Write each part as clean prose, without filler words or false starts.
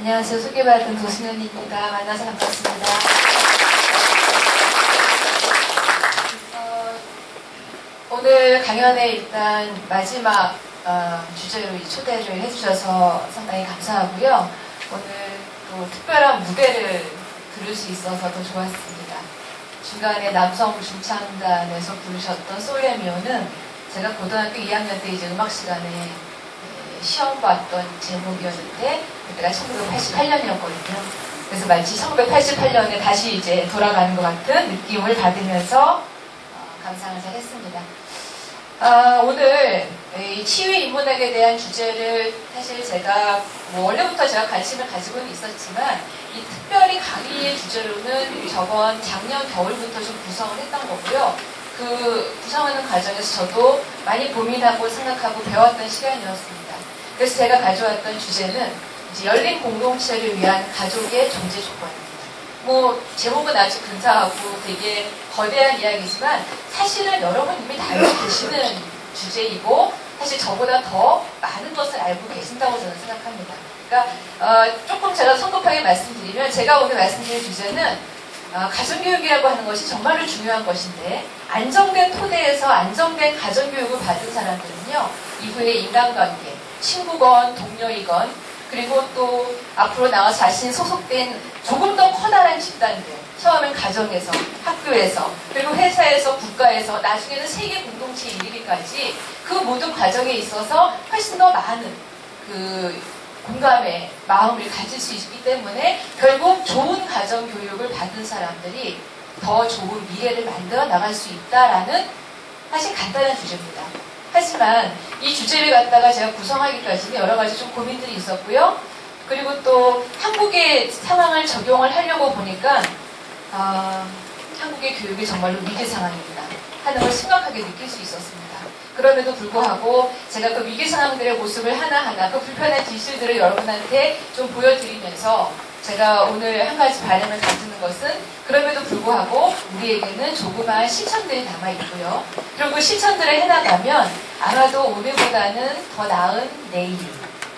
안녕하세요. 소개받은 도승현입니다. 만나서 반갑습니다. 오늘 강연에 일단 마지막 주제로 초대를 해주셔서 상당히 감사하고요. 오늘 또 특별한 무대를 들을 수 있어서 더 좋았습니다. 중간에 남성 중창단에서 부르셨던 솔레미오는 제가 고등학교 2학년 때 이제 음악 시간에 시험 봤던 제목이었는데 그때가 1988년이었거든요. 그래서 마치 1988년에 다시 이제 돌아가는 것 같은 느낌을 받으면서 감상을 잘 했습니다. 오늘 이 치유 인문학에 대한 주제를 사실 제가 원래부터 제가 관심을 가지고는 있었지만 이 특별히 강의의 주제로는 저번 작년 겨울부터 좀 구성을 했던 거고요. 그 구성하는 과정에서 저도 많이 고민하고 생각하고 배웠던 시간이었습니다. 그래서 제가 가져왔던 주제는 이제 열린 공동체를 위한 가족의 존재 조건입니다. 제목은 아주 근사하고 되게 거대한 이야기지만 사실은 여러분 이미 다 알고 계시는 주제이고 사실 저보다 더 많은 것을 알고 계신다고 저는 생각합니다. 그러니까 조금 제가 성급하게 말씀드리면 제가 오늘 말씀드릴 주제는 가정교육이라고 하는 것이 정말로 중요한 것인데 안정된 토대에서 안정된 가정교육을 받은 사람들은요 이후에 인간관계, 친구건 동료이건 그리고 또 앞으로 나와서 자신이 소속된 조금 더 커다란 집단들 처음엔 가정에서, 학교에서, 그리고 회사에서, 국가에서 나중에는 세계 공동체에 이르기까지 그 모든 과정에 있어서 훨씬 더 많은 그 공감의 마음을 가질 수 있기 때문에 결국 좋은 가정교육을 받은 사람들이 더 좋은 미래를 만들어 나갈 수 있다라는 사실 간단한 주제입니다. 하지만 이 주제를 갖다가 제가 구성하기까지는 여러 가지 좀 고민들이 있었고요. 그리고 또 한국의 상황을 적용을 하려고 보니까 한국의 교육이 정말로 위기 상황입니다. 하는 걸 심각하게 느낄 수 있었습니다. 그럼에도 불구하고 제가 그 위기 상황들의 모습을 하나하나 그 불편한 진실들을 여러분한테 좀 보여드리면서 제가 오늘 한 가지 바람을 가지는 것은 그럼에도 불구하고 우리에게는 조그마한 실천들이 남아있고요. 그리고 그 실천들을 해나가면 아마도 오늘보다는 더 나은 내일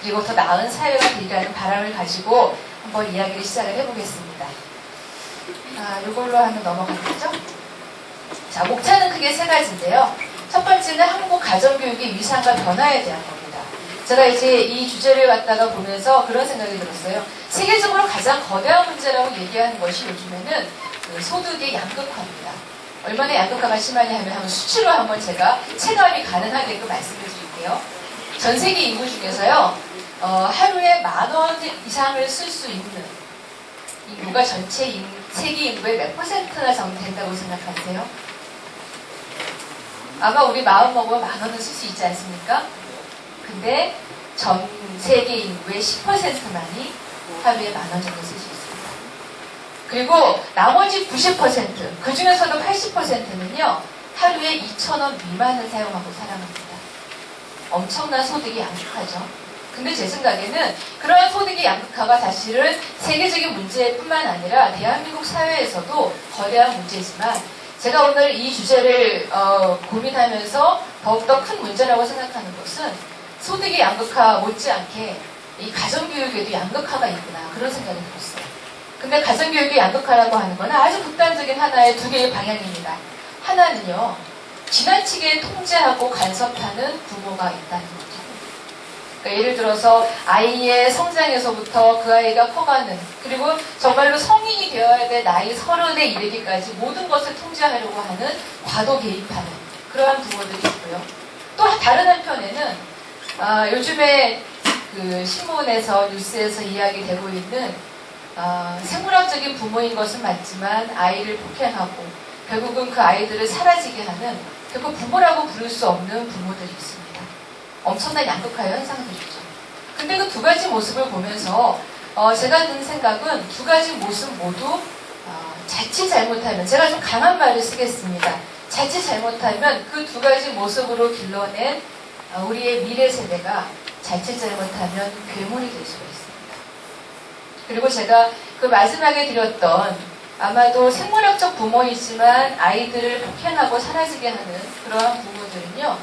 그리고 더 나은 사회가 되리라는 바람을 가지고 한번 이야기를 시작을 해보겠습니다. 이걸로 하면 넘어가겠죠? 자, 목차는 크게 세 가지인데요. 첫 번째는 한국 가정교육의 위상과 변화에 대한 겁니다. 제가 이제 이 주제를 갖다가 보면서 그런 생각이 들었어요. 세계적으로 가장 거대한 문제라고 얘기하는 것이 요즘에는 그 소득의 양극화입니다. 얼마나 양극화가 심하냐 하면 수치로 한번 제가 체감이 가능하게끔 말씀을 드릴게요. 전 세계 인구 중에서요, 하루에 10,000원 이상을 쓸 수 있는 인구가 전체 세계 인구의 몇 %나 정도 된다고 생각하세요? 아마 우리 마음 먹으면 10,000원은 쓸 수 있지 않습니까? 근데 전 세계 인구의 10%만이 하루에 10,000원 정도 쓸 수 있습니다. 그리고 나머지 90%, 그 중에서도 80%는요, 하루에 2,000원 미만을 사용하고 살아갑니다. 엄청난 소득이 양극화죠. 근데 제 생각에는 그러한 소득의 양극화가 사실은 세계적인 문제뿐만 아니라 대한민국 사회에서도 거대한 문제지만 제가 오늘 이 주제를 고민하면서 더욱더 큰 문제라고 생각하는 것은 소득의 양극화 못지않게 이 가정교육에도 양극화가 있구나 그런 생각이 들었어요. 근데 가정교육의 양극화라고 하는 건 아주 극단적인 하나의 두 개의 방향입니다. 하나는요, 지나치게 통제하고 간섭하는 부모가 있다는 거죠. 그러니까 예를 들어서 아이의 성장에서부터 그 아이가 커가는 그리고 정말로 성인이 되어야 될 나이 30에 이르기까지 모든 것을 통제하려고 하는 과도 개입하는 그러한 부모들이 있고요. 또 다른 한편에는 요즘에 그 신문에서 뉴스에서 이야기되고 있는 생물학적인 부모인 것은 맞지만 아이를 폭행하고 결국은 그 아이들을 사라지게 하는 결국 부모라고 부를 수 없는 부모들이 있습니다. 엄청난 양극화의 현상들이죠. 근데 그 두 가지 모습을 보면서 제가 든 생각은 두 가지 모습 모두 자칫 잘못하면 제가 좀 강한 말을 쓰겠습니다. 자칫 잘못하면 그 두 가지 모습으로 길러낸 우리의 미래 세대가 자칫 잘못하면 괴물이 될 수가 있습니다. 그리고 제가 그 마지막에 드렸던 아마도 생물학적 부모이지만 아이들을 폭행하고 사라지게 하는 그러한 부모들은요,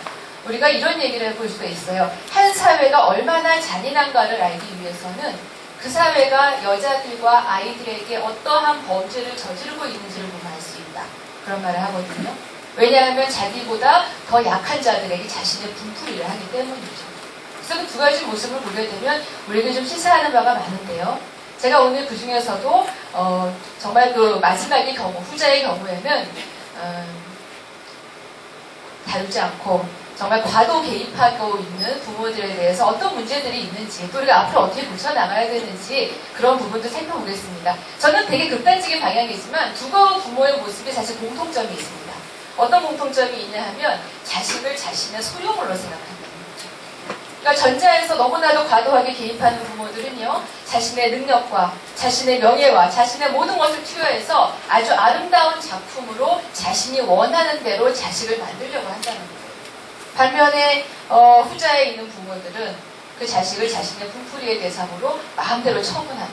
우리가 이런 얘기를 해볼 수가 있어요. 한 사회가 얼마나 잔인한가를 알기 위해서는 그 사회가 여자들과 아이들에게 어떠한 범죄를 저지르고 있는지를 보면 알 수 있다. 그런 말을 하거든요. 왜냐하면 자기보다 더 약한 자들에게 자신의 분풀이를 하기 때문이죠. 그래서 그 두 가지 모습을 보게 되면 우리에게 좀 시사하는 바가 많은데요. 제가 오늘 그 중에서도 정말 그 마지막의 경우, 후자의 경우에는 다루지 않고 정말 과도 개입하고 있는 부모들에 대해서 어떤 문제들이 있는지, 또 우리가 앞으로 어떻게 고쳐나가야 되는지 그런 부분도 살펴보겠습니다. 저는 되게 극단적인 방향이지만 두 부모의 모습이 사실 공통점이 있습니다. 어떤 공통점이 있냐 하면 자식을 자신의 소유물로 생각한다는 거죠. 그러니까 전자에서 너무나도 과도하게 개입하는 부모들은요, 자신의 능력과 자신의 명예와 자신의 모든 것을 투여해서 아주 아름다운 작품으로 자신이 원하는 대로 자식을 만들려고 한다는 거예요. 반면에 후자에 있는 부모들은 그 자식을 자신의 분풀이의 대상으로 마음대로 처분하는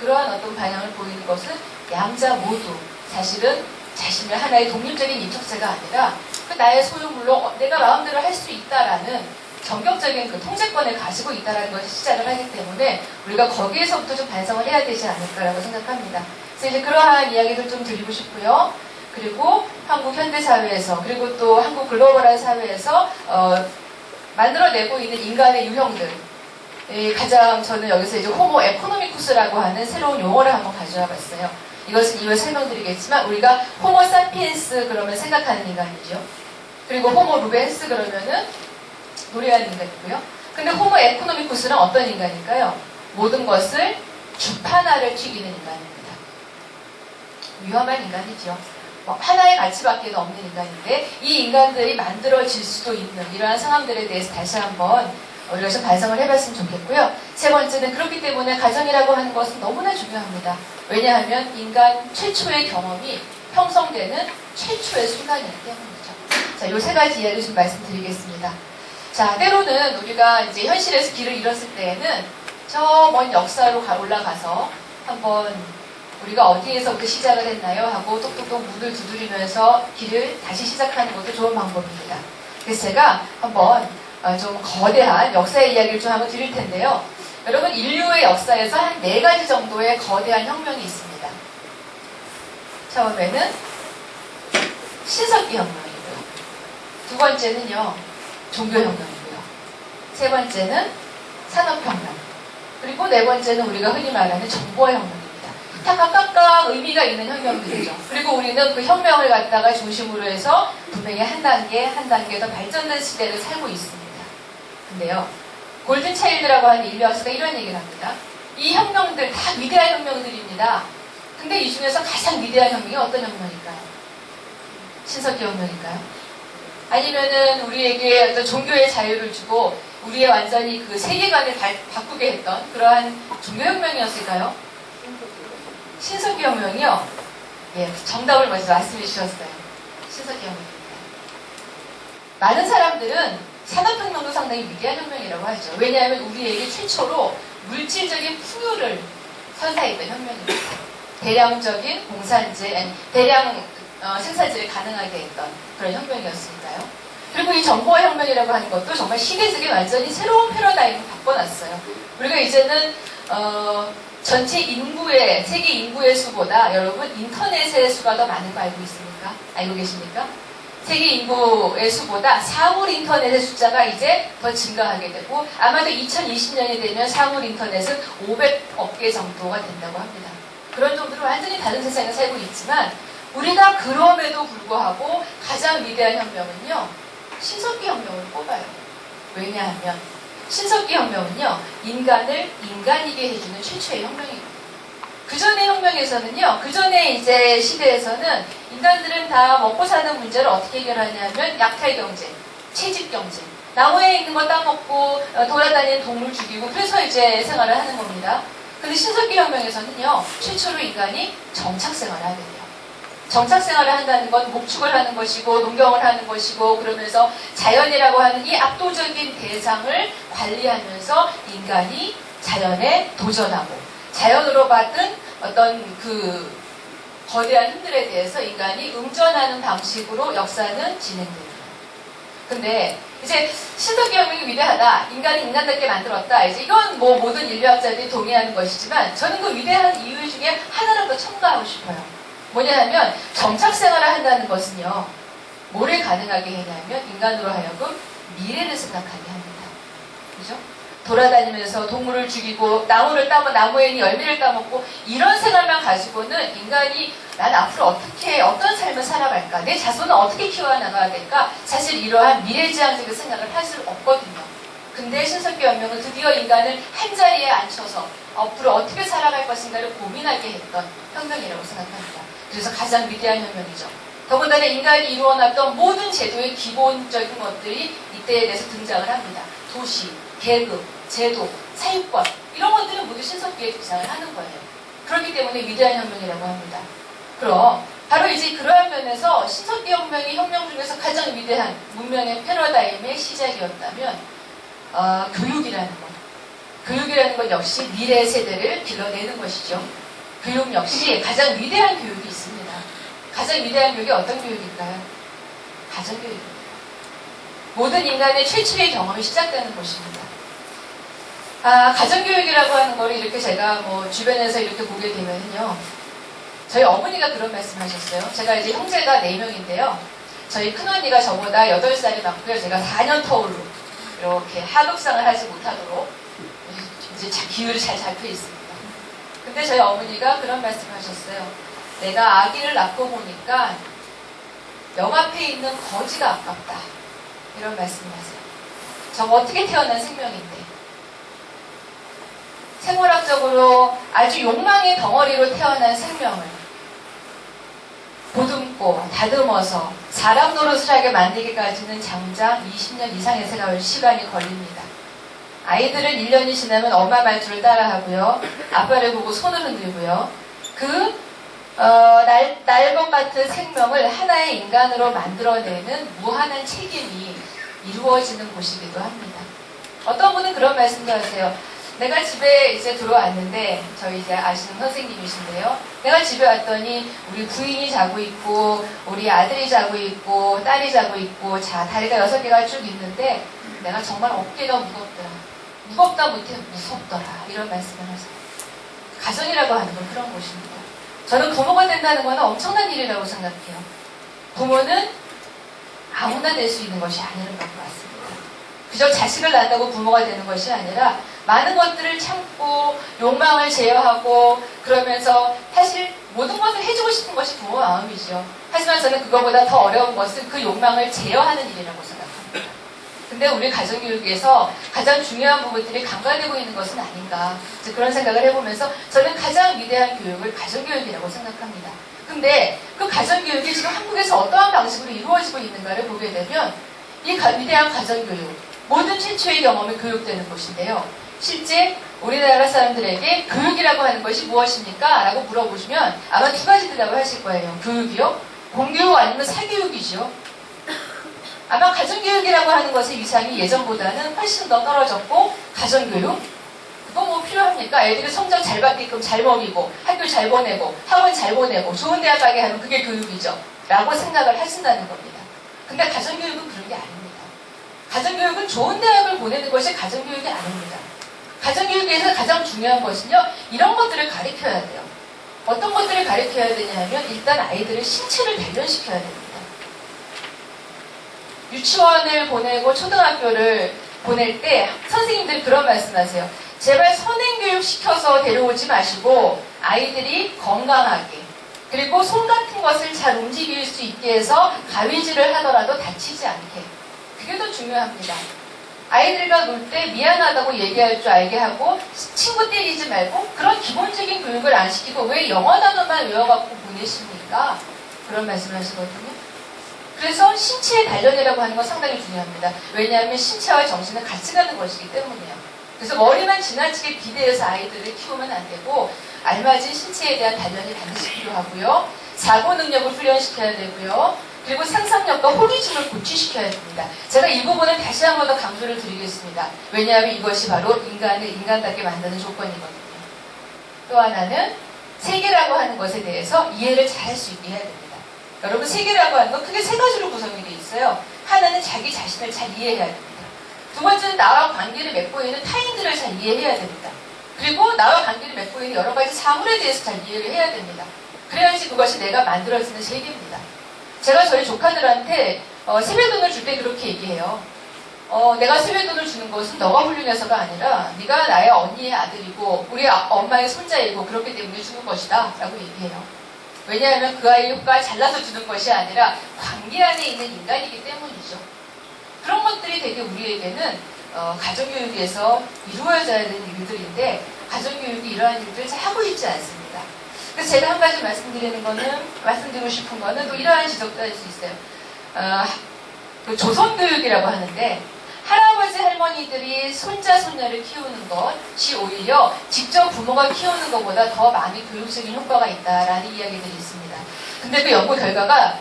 그러한 어떤 방향을 보이는 것은 양자 모두 사실은 자신을 하나의 독립적인 인격체가 아니라 그 나의 소유물로 내가 마음대로 할 수 있다라는 전격적인 그 통제권을 가지고 있다는 것이 시작을 하기 때문에 우리가 거기에서부터 좀 반성을 해야 되지 않을까라고 생각합니다. 그래서 이제 그러한 이야기들 좀 드리고 싶고요. 그리고 한국 현대사회에서 그리고 또 한국 글로벌한 사회에서 만들어내고 있는 인간의 유형들, 가장 저는 여기서 이제 호모 에코노미쿠스라고 하는 새로운 용어를 한번 가져와 봤어요. 이것은 이후에 설명드리겠지만 우리가 호모 사피엔스 그러면 생각하는 인간이죠. 그리고 호모 루벤스 그러면은 노래하는 인간이고요. 근데 호모 에코노미쿠스는 어떤 인간일까요? 모든 것을 주판화를 튀기는 인간입니다. 위험한 인간이죠. 하나의 가치밖에 없는 인간인데 이 인간들이 만들어질 수도 있는 이러한 상황들에 대해서 다시 한번 우리가 좀 반성을 해봤으면 좋겠고요. 세 번째는 그렇기 때문에 가정이라고 하는 것은 너무나 중요합니다. 왜냐하면 인간 최초의 경험이 형성되는 최초의 순간이기 때문이죠. 자, 이 세 가지 이야기 좀 말씀드리겠습니다. 자, 때로는 우리가 이제 현실에서 길을 잃었을 때에는 저 먼 역사로 올라가서 한번 우리가 어디에서부터 시작을 했나요? 하고 똑똑똑 문을 두드리면서 길을 다시 시작하는 것도 좋은 방법입니다. 그래서 제가 한번 좀 거대한 역사의 이야기를 좀 한번 드릴 텐데요. 여러분, 인류의 역사에서 한 4가지 정도의 거대한 혁명이 있습니다. 처음에는 신석기 혁명이고요. 두 번째는요, 종교혁명이고요. 세 번째는 산업혁명. 그리고 네 번째는 우리가 흔히 말하는 정보혁명입니다. 다 각각 의미가 있는 혁명들이죠. 그리고 우리는 그 혁명을 갖다가 중심으로 해서 분명히 한 단계 더 발전된 시대를 살고 있습니다. 근데요, 골든차일드라고 하는 인류학자가 이런 얘기를 합니다. 이 혁명들 다 위대한 혁명들입니다. 근데 이 중에서 가장 위대한 혁명이 어떤 혁명일까요? 신석기 혁명일까요? 아니면은 우리에게 어떤 종교의 자유를 주고 우리의 완전히 그 세계관을 바꾸게 했던 그러한 종교혁명이었을까요? 신석기 혁명이요? 예, 정답을 먼저 말씀해 주셨어요. 신석기 혁명입니다. 많은 사람들은 산업혁명도 상당히 위대한 혁명이라고 하죠. 왜냐하면 우리에게 최초로 물질적인 풍요를 선사했던 혁명입니다. 대량적인 공산재, 대량 생산지를 가능하게 했던 그런 혁명이었으니까요. 그리고 이 정보혁명이라고 하는 것도 정말 시대적인 완전히 새로운 패러다임을 바꿔놨어요. 우리가 이제는 전체 인구의, 세계 인구의 수보다 여러분 인터넷의 수가 더 많은 거 알고 있습니까? 알고 계십니까? 세계 인구의 수보다 사물 인터넷의 숫자가 이제 더 증가하게 되고 아마도 2020년이 되면 사물 인터넷은 500억 개 정도가 된다고 합니다. 그런 정도로 완전히 다른 세상에 살고 있지만 우리가 그럼에도 불구하고 가장 위대한 혁명은요, 신석기 혁명을 꼽아요. 왜냐하면 신석기 혁명은요, 인간을 인간이게 해주는 최초의 혁명이거든요. 그 전의 혁명에서는요, 그 전에 이제 시대에서는 인간들은 다 먹고 사는 문제를 어떻게 해결하냐면 약탈 경제, 채집 경제, 나무에 있는 거 따먹고 돌아다니는 동물 죽이고 그래서 이제 생활을 하는 겁니다. 근데 신석기 혁명에서는요, 최초로 인간이 정착 생활을 하게 돼요. 정착 생활을 한다는 건 목축을 하는 것이고 농경을 하는 것이고 그러면서 자연이라고 하는 이 압도적인 대상을 관리하면서 인간이 자연에 도전하고 자연으로 받은 어떤 그 거대한 힘들에 대해서 인간이 응전하는 방식으로 역사는 진행됩니다. 근데 이제 신석기 혁명이 위대하다, 인간을 인간답게 만들었다, 이제 이건 뭐 모든 인류학자들이 동의하는 것이지만 저는 그 위대한 이유 중에 하나를 더 첨가하고 싶어요. 뭐냐 하면 정착생활을 한다는 것은요, 뭐를 가능하게 해냐면 인간으로 하여금 미래를 생각하게 합니다. 그죠? 돌아다니면서 동물을 죽이고 나무를 따고 나무에 있는 열매를 따먹고 이런 생활만 가지고는 인간이 난 앞으로 어떤 삶을 살아갈까, 내 자손은 어떻게 키워나가야 될까, 사실 이러한 미래지향적인 생각을 할 수 없거든요. 근데 신석기 혁명은 드디어 인간을 한자리에 앉혀서 앞으로 어떻게 살아갈 것인가를 고민하게 했던 혁명이라고 생각합니다. 그래서 가장 위대한 혁명이죠. 더군다나 인간이 이루어놨던 모든 제도의 기본적인 것들이 이때에 대해서 등장을 합니다. 도시, 계급, 제도, 사유권, 이런 것들은 모두 신석기에 등장을 하는 거예요. 그렇기 때문에 위대한 혁명이라고 합니다. 그럼 바로 이제 그러한 면에서 신석기 혁명이 혁명 중에서 가장 위대한 문명의 패러다임의 시작이었다면 교육이라는 것. 교육이라는 것 역시 미래 세대를 길러내는 것이죠. 교육 역시 가장 위대한 교육이 있습니다. 가장 위대한 교육이 어떤 교육일까요? 가정교육입니다. 모든 인간의 최초의 경험이 시작되는 곳입니다. 가정교육이라고 하는 걸 이렇게 제가 뭐 주변에서 이렇게 보게 되면요. 저희 어머니가 그런 말씀 하셨어요. 제가 이제 형제가 4명인데요. 저희 큰언니가 저보다 8살이 많고요. 제가 4년 터울로 이렇게 하극상을 하지 못하도록 이제 기율이 잘 잡혀 있습니다. 근데 저희 어머니가 그런 말씀 하셨어요. 내가 아기를 낳고 보니까 역 앞에 있는 거지가 아깝다. 이런 말씀을 하세요. 저거 어떻게 태어난 생명인데. 생물학적으로 아주 욕망의 덩어리로 태어난 생명을 보듬고 다듬어서 사람 노릇을 하게 만들기까지는 장장 20년 이상의 시간이 걸립니다. 아이들은 1년이 지나면 엄마 말투를 따라하고요. 아빠를 보고 손을 흔들고요. 날것 같은 생명을 하나의 인간으로 만들어내는 무한한 책임이 이루어지는 곳이기도 합니다. 어떤 분은 그런 말씀도 하세요. 내가 집에 이제 들어왔는데, 저희 이제 아시는 선생님이신데요. 내가 집에 왔더니 우리 부인이 자고 있고, 우리 아들이 자고 있고, 딸이 자고 있고, 다리가 6개가 쭉 있는데, 내가 정말 어깨가 무겁더라. 무겁다 못해 무섭더라. 이런 말씀을 하세요. 가정이라고 하는 건 그런 곳입니다. 저는 부모가 된다는 건 엄청난 일이라고 생각해요. 부모는 아무나 될 수 있는 것이 아닌 것 같습니다. 그저 자식을 낳는다고 부모가 되는 것이 아니라 많은 것들을 참고 욕망을 제어하고 그러면서 사실 모든 것을 해주고 싶은 것이 부모 마음이죠. 하지만 저는 그거보다 더 어려운 것은 그 욕망을 제어하는 일이라고 생각합니다. 근데 우리 가정교육에서 가장 중요한 부분들이 간과되고 있는 것은 아닌가, 그런 생각을 해보면서 저는 가장 위대한 교육을 가정교육이라고 생각합니다. 근데 그 가정교육이 지금 한국에서 어떠한 방식으로 이루어지고 있는가를 보게 되면 이 위대한 가정교육, 모든 최초의 경험이 교육되는 곳인데요. 실제 우리나라 사람들에게 교육이라고 하는 것이 무엇입니까? 라고 물어보시면 아마 2가지 대답을 하실 거예요. 교육이요? 공교육 아니면 사교육이죠. 아마 가정교육이라고 하는 것의 위상이 예전보다는 훨씬 더 떨어졌고, 가정교육? 그거 뭐 필요합니까? 애들이 성적 잘 받게끔 잘 먹이고, 학교 잘 보내고, 학원 잘 보내고, 좋은 대학 가게 하면 그게 교육이죠. 라고 생각을 하신다는 겁니다. 근데 가정교육은 그런 게 아닙니다. 가정교육은 좋은 대학을 보내는 것이 가정교육이 아닙니다. 가정교육에서 가장 중요한 것은요, 이런 것들을 가르쳐야 돼요. 어떤 것들을 가르쳐야 되냐 하면 일단 아이들의 신체를 단련시켜야 됩니다. 유치원을 보내고 초등학교를 보낼 때 선생님들이 그런 말씀하세요. 제발 선행교육 시켜서 데려오지 마시고 아이들이 건강하게, 그리고 손 같은 것을 잘 움직일 수 있게 해서 가위질을 하더라도 다치지 않게. 그게 더 중요합니다. 아이들과 놀 때 미안하다고 얘기할 줄 알게 하고 친구 때리지 말고, 그런 기본적인 교육을 안 시키고 왜 영어 단어만 외워갖고 보내십니까? 그런 말씀을 하시거든요. 그래서 신체의 단련이라고 하는 건 상당히 중요합니다. 왜냐하면 신체와 정신은 같이 가는 것이기 때문이에요. 그래서 머리만 지나치게 기대해서 아이들을 키우면 안 되고 알맞은 신체에 대한 단련이 반드시 필요하고요. 사고 능력을 훈련시켜야 되고요. 그리고 상상력과 호기심을 고취시켜야 됩니다. 제가 이 부분을 다시 한 번 더 강조를 드리겠습니다. 왜냐하면 이것이 바로 인간을 인간답게 만드는 조건이거든요. 또 하나는 세계라고 하는 것에 대해서 이해를 잘 할 수 있게 해야 됩니다. 여러분, 세계라고 하는 건 크게 3가지로 구성이 되어 있어요. 하나는 자기 자신을 잘 이해해야 됩니다. 두 번째는 나와 관계를 맺고 있는 타인들을 잘 이해해야 됩니다. 그리고 나와 관계를 맺고 있는 여러 가지 사물에 대해서 잘 이해를 해야 됩니다. 그래야지 그것이 내가 만들어지는 세계입니다. 제가 저희 조카들한테 세뱃돈을 줄 때 그렇게 얘기해요. 내가 세뱃돈을 주는 것은 너가 훌륭해서가 아니라 네가 나의 언니의 아들이고 우리 엄마의 손자이고 그렇기 때문에 주는 것이다 라고 얘기해요. 왜냐하면 그 아이가 잘나서 주는 것이 아니라 관계 안에 있는 인간이기 때문이죠. 그런 것들이 되게 우리에게는 가정교육에서 이루어져야 되는 일들인데 가정교육이 이러한 일들을 잘 하고 있지 않습니다. 그래서 제가 한 가지 말씀드리고 싶은 거는 또 이러한 지적도 할 수 있어요. 그 조선교육이라고 하는데 할아버지 할머니들이 손자 손녀를 키우는 것이 오히려 직접 부모가 키우는 것보다 더 많이 교육적인 효과가 있다라는 이야기들이 있습니다. 근데 그 연구 결과가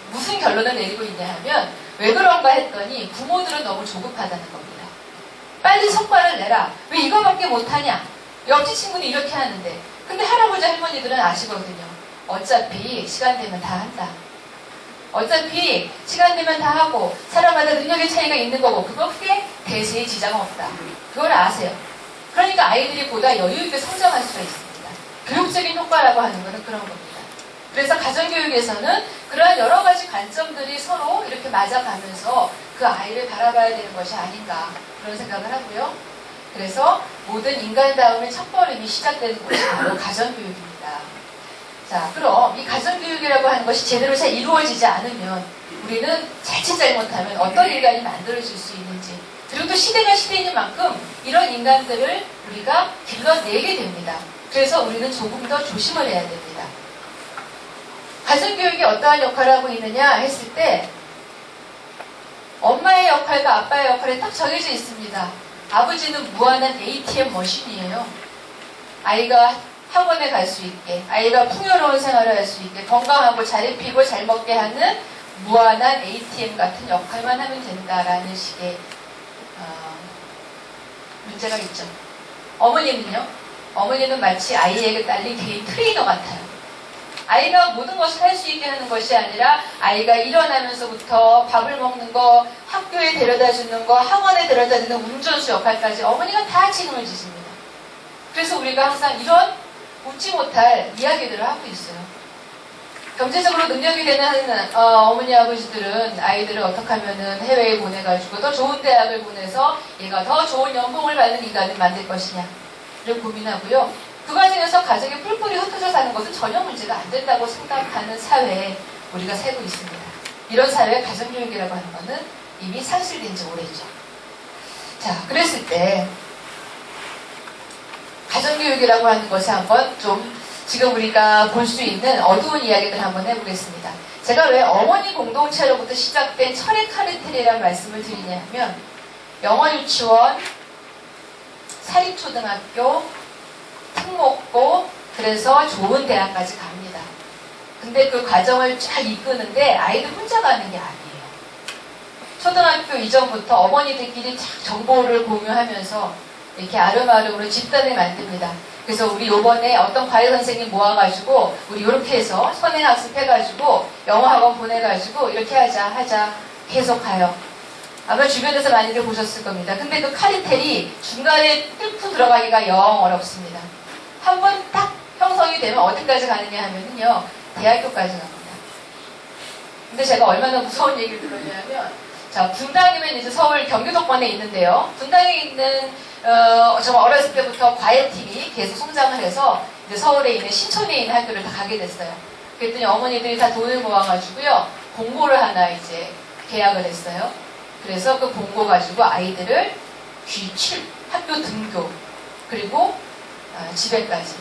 무슨 결론을 내리고 있냐 하면 왜 그런가 했더니 부모들은 너무 조급하다는 겁니다. 빨리 성과를 내라. 왜 이거밖에 못하냐? 옆집 친구는 이렇게 하는데. 근데 할아버지 할머니들은 아시거든요. 어차피 시간 되면 다 한다. 어차피 시간 되면 다 하고 사람마다 능력의 차이가 있는 거고 그거 크게 대세에 지장 없다. 그걸 아세요. 그러니까 아이들이 보다 여유 있게 성장할 수가 있습니다. 교육적인 효과라고 하는 것은 그런 겁니다. 그래서 가정교육에서는 그러한 여러 가지 관점들이 서로 이렇게 맞아가면서 그 아이를 바라봐야 되는 것이 아닌가 그런 생각을 하고요. 그래서 모든 인간다움의 첫걸음이 시작되는 곳이 바로 가정교육입니다. 자, 그럼 이 가정교육이라고 하는 것이 제대로 잘 이루어지지 않으면 우리는 자칫 잘못하면 어떤 인간이 만들어질 수 있는지 그리고 또 시대가 시대인 만큼 이런 인간들을 우리가 길러내게 됩니다. 그래서 우리는 조금 더 조심을 해야 됩니다. 가정교육이 어떠한 역할을 하고 있느냐 했을 때 엄마의 역할과 아빠의 역할이 딱 정해져 있습니다. 아버지는 무한한 ATM 머신이에요. 아이가 학원에 갈 수 있게, 아이가 풍요로운 생활을 할 수 있게, 건강하고 잘 입히고 잘 먹게 하는 무한한 ATM 같은 역할만 하면 된다라는 식의 문제가 있죠. 어머니는요? 어머니는 마치 아이에게 딸린 개인 트레이너 같아요. 아이가 모든 것을 할 수 있게 하는 것이 아니라 아이가 일어나면서부터 밥을 먹는 거, 학교에 데려다 주는 거, 학원에 데려다 주는 운전수 역할까지 어머니가 다 책임을 지십니다. 그래서 우리가 항상 이런 웃지 못할 이야기들을 하고 있어요. 경제적으로 능력이 되는 어머니 아버지들은 아이들을 어떻게 하면은 해외에 보내가지고 더 좋은 대학을 보내서 얘가 더 좋은 연봉을 받는 인간을 만들 것이냐를 고민하고요. 그 과정에서 가정이 뿔뿔이 흩어져 사는 것은 전혀 문제가 안 된다고 생각하는 사회에 우리가 살고 있습니다. 이런 사회의 가정교육이라고 하는 것은 이미 상실된 지 오래죠. 자, 그랬을 때 가정교육이라고 하는 것이 한번 좀 지금 우리가 볼 수 있는 어두운 이야기들 한번 해보겠습니다. 제가 왜 어머니 공동체로부터 시작된 철의 카르텔이라는 말씀을 드리냐 하면 영어 유치원, 사립초등학교, 특목고, 그래서 좋은 대학까지 갑니다. 근데 그 과정을 쫙 이끄는데 아이들 혼자 가는 게 아니에요. 초등학교 이전부터 어머니들끼리 쫙 정보를 공유하면서 이렇게 아름아름으로 집단을 만듭니다. 그래서 우리 요번에 어떤 과외 선생님 모아가지고 우리 이렇게 해서 선행학습 해가지고 영어학원 보내가지고 이렇게 하자 계속 가요. 아마 주변에서 많이들 보셨을 겁니다. 근데 그 카르텔이 중간에 뚫고 들어가기가 영 어렵습니다. 한 번 딱 형성이 되면 어디까지 가느냐 하면요 대학교까지 갑니다. 근데 제가 얼마나 무서운 얘기를 들었냐면 자, 분당이면 이제 서울 경기도권에 있는데요. 분당에 있는 정말 어렸을 때부터 과외팀이 계속 성장을 해서 이제 서울에 있는 신촌에 있는 학교를 다 가게 됐어요. 그랬더니 어머니들이 다 돈을 모아가지고요 공고를 하나 이제 계약을 했어요. 그래서 그 공고 가지고 아이들을 귀출, 학교 등교, 그리고 집에까지.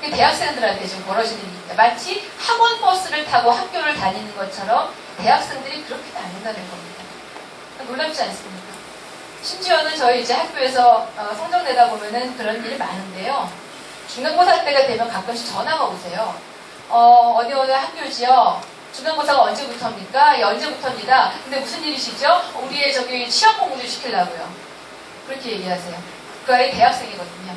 대학생들한테 지금 벌어지는 일입니다. 마치 학원 버스를 타고 학교를 다니는 것처럼 대학생들이 그렇게 다닌다는 겁니다. 놀랍지 않습니까? 심지어는 저희 이제 학교에서 성적 내다 보면은 그런 일이 많은데요. 중간고사 때가 되면 가끔씩 전화가 오세요. 어디 학교지요? 중간고사가 언제부터입니까? 예, 언제부터입니다. 근데 무슨 일이시죠? 우리의 저기 취업 공부 좀 시키려고요. 그렇게 얘기하세요. 그 아이 대학생이거든요.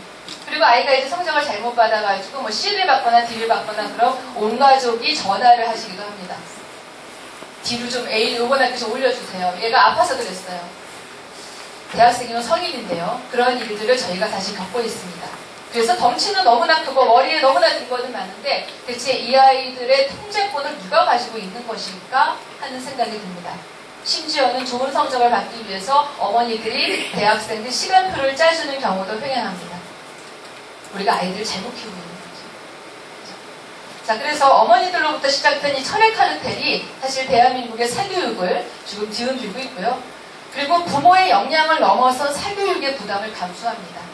그리고 아이가 이제 성적을 잘못 받아가지고 뭐 C를 받거나 D를 받거나 그럼 온 가족이 전화를 하시기도 합니다. 뒤로 좀 A를 요번 학기 좀 올려주세요. 얘가 아파서 그랬어요. 대학생이면 성인인데요. 그런 일들을 저희가 다시 겪고 있습니다. 그래서 덩치는 너무나 크고 머리에 너무나 든 것은 많은데 대체 이 아이들의 통제권을 누가 가지고 있는 것일까 하는 생각이 듭니다. 심지어는 좋은 성적을 받기 위해서 어머니들이 대학생들 시간표를 짜주는 경우도 횡행합니다. 우리가 아이들을 잘못 키우고 있는 거죠. 자, 그래서 어머니들로부터 시작된 이 철의 카르텔이 사실 대한민국의 사교육을 지금 뒤흔들고 있고요. 그리고 부모의 역량을 넘어서 사교육의 부담을 감수합니다.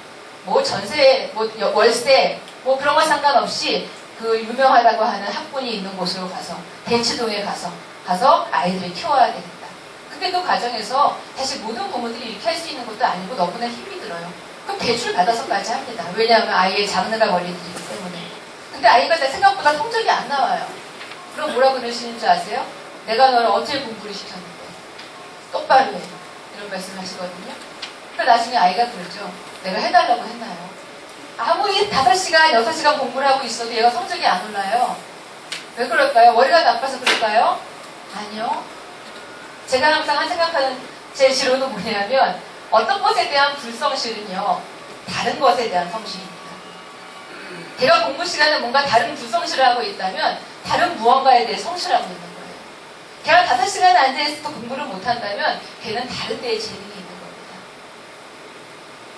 뭐 전세, 뭐 월세, 뭐 그런 거 상관없이 그 유명하다고 하는 학군이 있는 곳으로 가서 대치동에 가서 아이들을 키워야 되겠다. 근데 그 과정에서 사실 모든 부모들이 이렇게 할 수 있는 것도 아니고 너무나 힘이 들어요. 그럼 대출 받아서까지 합니다. 왜냐하면 아이의 장르가 걸리기 때문에. 근데 아이가 생각보다 성적이 안 나와요. 그럼 뭐라고 그러시는 줄 아세요? 내가 너를 어떻게 공부를 시켰는데 똑바로 해. 이런 말씀을 하시거든요. 그러니까 나중에 아이가 그러죠. 내가 해달라고 했나요? 아무리 5시간, 6시간 공부를 하고 있어도 얘가 성적이 안 올라요. 왜 그럴까요? 머리가 나빠서 그럴까요? 아니요. 제가 항상 생각하는 제 지론은 뭐냐면 어떤 것에 대한 불성실은요. 다른 것에 대한 성실입니다. 걔가 공부 시간에 뭔가 다른 불성실을 하고 있다면 다른 무언가에 대해 성실하고 있는 거예요. 걔가 5시간 앉아있어도 공부를 못한다면 걔는 다른 데에 재능이 있는 겁니다.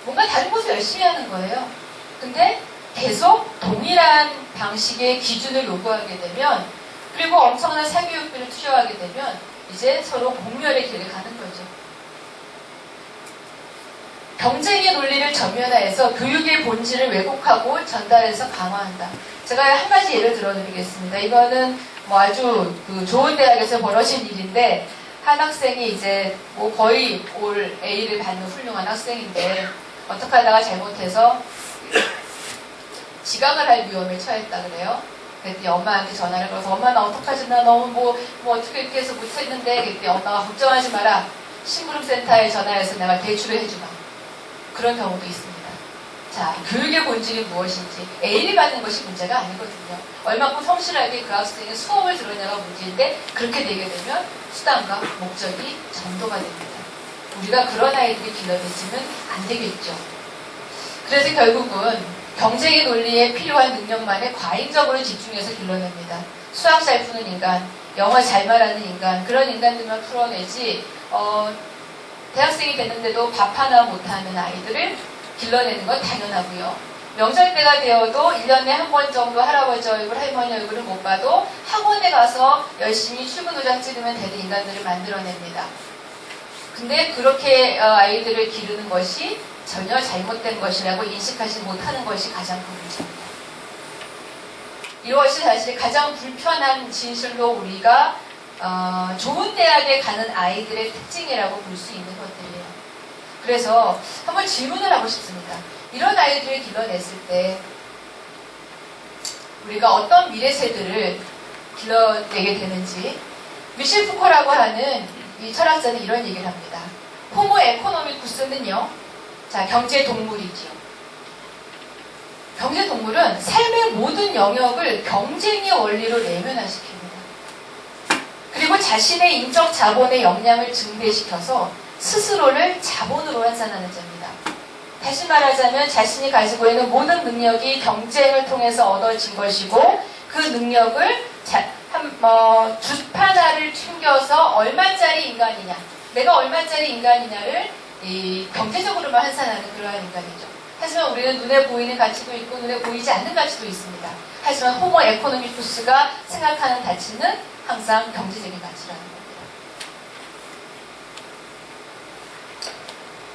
뭔가 다른 것을 열심히 하는 거예요. 근데 계속 동일한 방식의 기준을 요구하게 되면 그리고 엄청난 사교육비를 투여하게 되면 이제 서로 공멸의 길을 가는 거죠. 경쟁의 논리를 전면화해서 교육의 본질을 왜곡하고 전달해서 강화한다. 제가 한 가지 예를 들어드리겠습니다. 이거는 뭐 아주 좋은 대학에서 벌어진 일인데 한 학생이 이제 뭐 거의 올 A를 받는 훌륭한 학생인데 어떻게 하다가 잘못해서 지각을 할 위험에 처했다 그래요. 그랬더니 엄마한테 전화를 걸어서 엄마 나 어떡하지? 나 너무 뭐 어떻게 이렇게 해서 못했는데 그랬더니 엄마가 걱정하지 마라. 심부름센터에 전화해서 내가 대출을 해주마. 그런 경우도 있습니다. 자, 교육의 본질이 무엇인지 A를 받는 것이 문제가 아니거든요. 얼마큼 성실하게 그 학생이 수업을 들었냐가 문제인데 그렇게 되게 되면 수단과 목적이 전도가 됩니다. 우리가 그런 아이들이 길러내지는 안 되겠죠. 그래서 결국은 경쟁의 논리에 필요한 능력만에 과잉적으로 집중해서 길러냅니다. 수학 잘 푸는 인간, 영어 잘 말하는 인간, 그런 인간들만 풀어내지 대학생이 됐는데도 밥 하나 못하는 아이들을 길러내는 건 당연하고요. 명절 때가 되어도 1년에 한 번 정도 할아버지 얼굴, 할머니 얼굴을 못 봐도 학원에 가서 열심히 출근 도장 찍으면 되는 인간들을 만들어냅니다. 근데 그렇게 아이들을 기르는 것이 전혀 잘못된 것이라고 인식하지 못하는 것이 가장 큰 문제입니다. 이것이 사실 가장 불편한 진실로 우리가 좋은 대학에 가는 아이들의 특징이라고 볼 수 있는 것들이에요. 그래서 한번 질문을 하고 싶습니다. 이런 아이들을 길러냈을 때 우리가 어떤 미래 세대를 길러내게 되는지 미셸 푸코라고 하는 이 철학자는 이런 얘기를 합니다. 호모 에코노미쿠스는요. 자, 경제 동물이지요. 경제 동물은 삶의 모든 영역을 경쟁의 원리로 내면화시킵니다. 그리고 자신의 인적 자본의 역량을 증대시켜서 스스로를 자본으로 환산하는 자입니다. 다시 말하자면 자신이 가지고 있는 모든 능력이 경쟁을 통해서 얻어진 것이고 그 능력을 주파나를 튕겨서 얼마짜리 인간이냐, 내가 얼마짜리 인간이냐를 경제적으로만 환산하는 그러한 인간이죠. 하지만 우리는 눈에 보이는 가치도 있고 눈에 보이지 않는 가치도 있습니다. 하지만 호모 에코노미쿠스가 생각하는 가치는 항상 경제적인 가치라는 겁니다.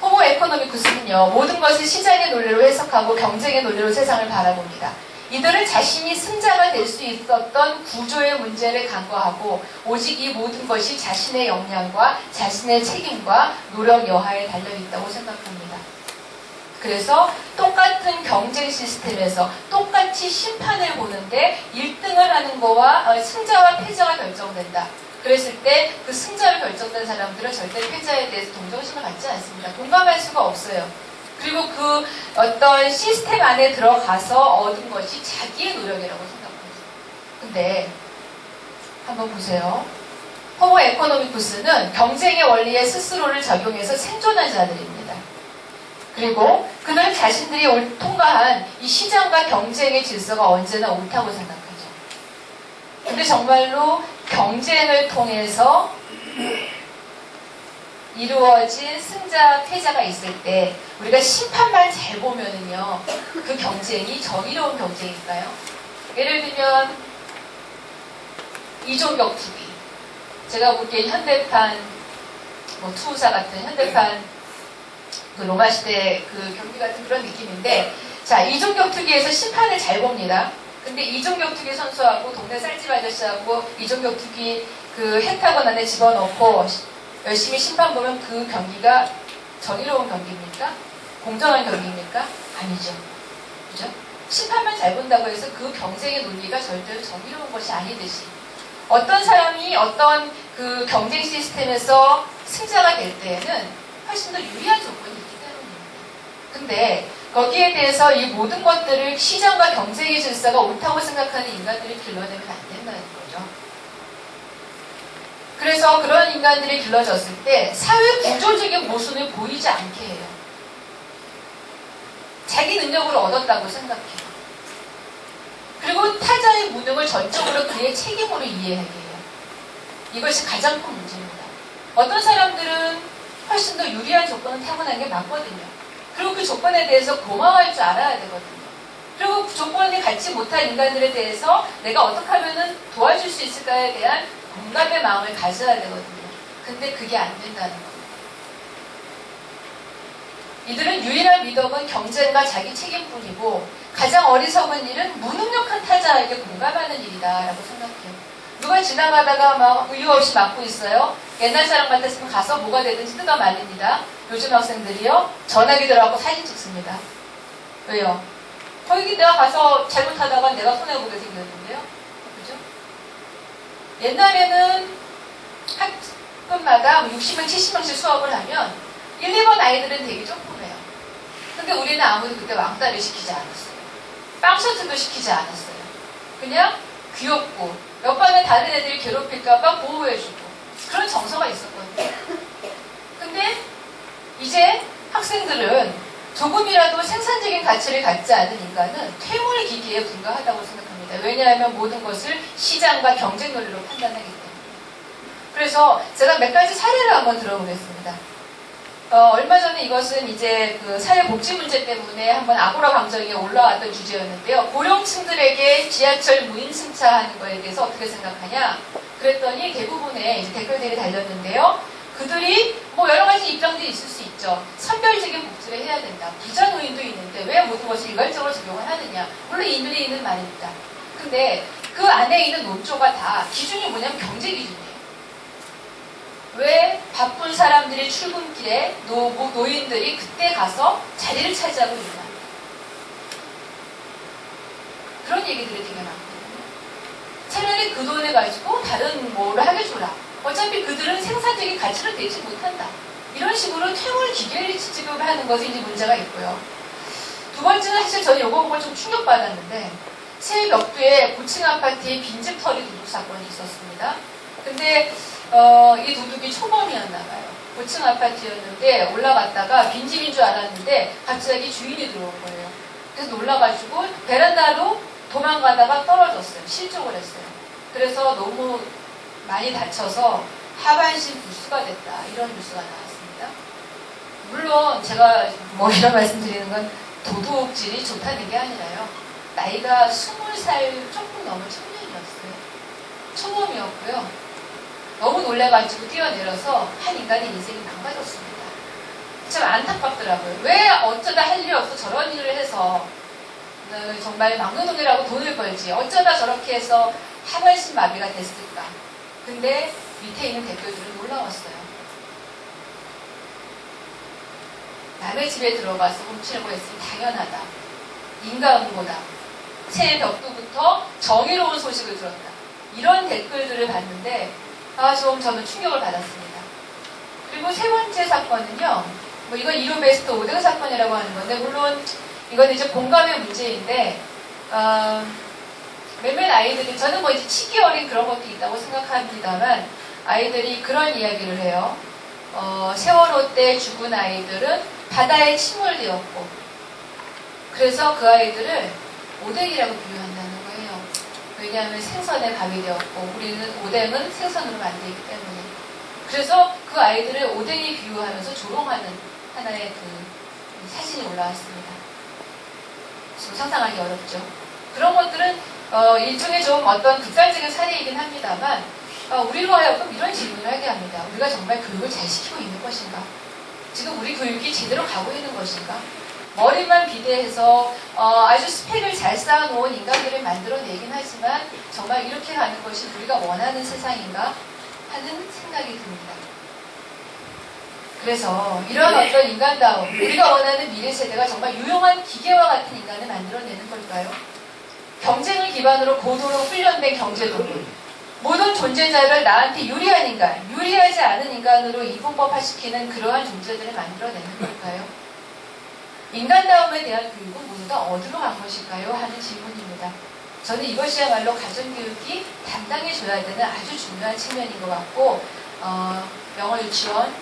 호모 에코노미쿠스는요, 모든 것을 시장의 논리로 해석하고 경쟁의 논리로 세상을 바라봅니다. 이들은 자신이 승자가 될 수 있었던 구조의 문제를 간과하고 오직 이 모든 것이 자신의 역량과 자신의 책임과 노력 여하에 달려있다고 생각합니다. 그래서 똑같은 경쟁 시스템에서 똑같이 심판을 보는데 1등을 하는 거와 승자와 패자가 결정된다. 그랬을 때 그 승자로 결정된 사람들은 절대 패자에 대해서 동정심을 갖지 않습니다. 공감할 수가 없어요. 그리고 그 어떤 시스템 안에 들어가서 얻은 것이 자기의 노력이라고 생각합니다. 근데 한번 보세요. 호모 에코노미쿠스는 경쟁의 원리에 스스로를 적용해서 생존한 자들입니다. 그리고 그들은 자신들이 통과한 이 시장과 경쟁의 질서가 언제나 옳다고 생각하죠. 근데 정말로 경쟁을 통해서 이루어진 승자, 패자가 있을 때 우리가 심판만 잘 보면은요, 그 경쟁이 정의로운 경쟁일까요? 예를 들면 이종격 투기, 제가 보기엔 현대판 투우사 같은 현대판 그 로마 시대 그 경기 같은 그런 느낌인데, 자, 이종격 투기에서 심판을 잘 봅니다. 근데 이종격 투기 선수하고 동네 쌀집 아저씨하고 이종격 투기 그 햇타건 안에 집어넣고 열심히 심판 보면 그 경기가 정의로운 경기입니까? 공정한 경기입니까? 아니죠. 그죠? 심판만 잘 본다고 해서 그 경쟁의 논리가 절대로 정의로운 것이 아니듯이 어떤 사람이 어떤 그 경쟁 시스템에서 승자가 될 때에는 훨씬 더 유리한 조건이 있기 때문입니다. 근데 거기에 대해서 이 모든 것들을 시장과 경쟁의 질서가 옳다고 생각하는 인간들이 길러내면 안 된다는 거죠. 그래서 그런 인간들이 길러졌을 때 사회 구조적인 모순을 보이지 않게 해요. 자기 능력을 얻었다고 생각해요. 그리고 타자의 무능을 전적으로 그의 책임으로 이해하게 해요. 이것이 가장 큰 문제입니다. 어떤 사람들은 훨씬 더 유리한 조건을 타고난 게 맞거든요. 그리고 그 조건에 대해서 고마워할 줄 알아야 되거든요. 그리고 그 조건을 갖지 못한 인간들에 대해서 내가 어떻게 하면 도와줄 수 있을까에 대한 공감의 마음을 가져야 되거든요. 근데 그게 안 된다는 겁니다. 이들은 유일한 미덕은 경쟁과 자기 책임뿐이고 가장 어리석은 일은 무능력한 타자에게 공감하는 일이다라고 생각해요. 누가 지나가다가 막 이유 없이 맞고 있어요. 옛날 사람 같았으면 가서 뭐가 되든지 뜯어 말립니다. 요즘 학생들이요, 전화기 들어가고 사진 찍습니다. 왜요? 거기 내가 가서 잘못하다가 내가 손해보게 생겼는데요. 그죠? 옛날에는 학급마다 60명, 70명씩 수업을 하면 1, 2번 아이들은 되게 조금해요. 근데 우리는 아무도 그때 왕따를 시키지 않았어요. 빵셔츠도 시키지 않았어요. 그냥 귀엽고 몇 반에 다른 애들이 괴롭힐까봐 보호해주고 그런 정서가 있었거든요. 근데 이제 학생들은 조금이라도 생산적인 가치를 갖지 않은 인간은 퇴물 기기에 불과하다고 생각합니다. 왜냐하면 모든 것을 시장과 경쟁 논리로 판단하기 때문에. 그래서 제가 몇 가지 사례를 한번 들어보겠습니다. 얼마 전에 이것은 이제 그 사회복지 문제 때문에 한번 아고라 방정에 올라왔던 주제였는데요. 고령층들에게 지하철 무인 승차하는 거에 대해서 어떻게 생각하냐? 그랬더니 대부분의 이제 댓글들이 달렸는데요. 그들이 뭐 여러 가지 입장들이 있을 수 있죠. 선별적인 복지를 해야 된다. 부자 노인도 있는데 왜 모든 것을 일괄적으로 적용을 하느냐. 물론 일일이 있는 말입니다. 근데 그 안에 있는 논조가 다 기준이 뭐냐면 경제 기준이에요. 왜 바쁜 사람들이 출근길에 노인들이 그때 가서 자리를 차지하고 있나. 그런 얘기들이 되게 많거든요. 차라리 그 돈을 가지고 다른 뭐를 하게 줘라. 어차피 그들은 생산적인 가치를 내지 못한다. 이런 식으로 퇴물 기계를 지급을 하는 것이 이제 문제가 있고요. 두 번째는 사실 저는 이거 보고 좀 충격받았는데 서울 벽두에 고층 아파트에 빈집 털이 도둑 사건이 있었습니다. 근데 이 도둑이 초범이었나 봐요. 고층 아파트였는데 올라갔다가 빈집인 줄 알았는데 갑자기 주인이 들어온 거예요. 그래서 놀라가지고 베란다로 도망가다가 떨어졌어요. 실종을 했어요. 그래서 너무 많이 다쳐서 하반신 불수가 됐다. 이런 뉴스가 나왔습니다. 물론 제가 뭐 이런 말씀 드리는 건 도둑질이 좋다는 게 아니라요. 나이가 20살 조금 넘은 청년이었어요. 초범이었고요. 너무 놀래가지고 뛰어내려서 한 인간의 인생이 망가졌습니다. 참 안타깝더라고요. 왜 어쩌다 할 일이 없어 저런 일을 해서 정말 막노동이라고 돈을 벌지 어쩌다 저렇게 해서 하반신 마비가 됐을까. 근데 밑에 있는 댓글들은 놀라웠어요. 남의 집에 들어가서 훔치려고 했으면 당연하다. 인간보다 새 벽두부터 정의로운 소식을 들었다. 이런 댓글들을 봤는데 좀 저는 충격을 받았습니다. 그리고 세 번째 사건은요. 뭐 이건 1호 베스트 5등 사건이라고 하는 건데 물론 이건 이제 공감의 문제인데 몇몇 아이들이 저는 뭐 이제 치기 어린 그런 것도 있다고 생각합니다만 아이들이 그런 이야기를 해요. 세월호 때 죽은 아이들은 바다에 침몰되었고, 그래서 그 아이들을 오뎅이라고 비유한다는 거예요. 왜냐하면 생선에 밥이 되었고, 우리는 오뎅은 생선으로 만들기 때문에. 그래서 그 아이들을 오뎅이 비유하면서 조롱하는 하나의 그 사진이 올라왔습니다. 지금 상상하기 어렵죠. 그런 것들은 일종의 좀 어떤 극단적인 사례이긴 합니다만, 우리로 하여금 이런 질문을 하게 합니다. 우리가 정말 교육을 잘 시키고 있는 것인가? 지금 우리 교육이 제대로 가고 있는 것인가? 머리만 비대해서 아주 스펙을 잘 쌓아놓은 인간들을 만들어내긴 하지만 정말 이렇게 가는 것이 우리가 원하는 세상인가? 하는 생각이 듭니다. 그래서 이런 어떤 인간다움, 우리가 원하는 미래 세대가 정말 유용한 기계와 같은 인간을 만들어내는 걸까요? 경쟁을 기반으로 고도로 훈련된 경제도구, 모든 존재자를 나한테 유리한 인간, 유리하지 않은 인간으로 이분법화시키는 그러한 존재들을 만들어내는 걸까요? 인간다움에 대한 교육은 모두 다 어디로 간 것일까요? 하는 질문입니다. 저는 이것이야말로 가정교육이 담당해줘야 되는 아주 중요한 측면인 것 같고, 영어 유치원,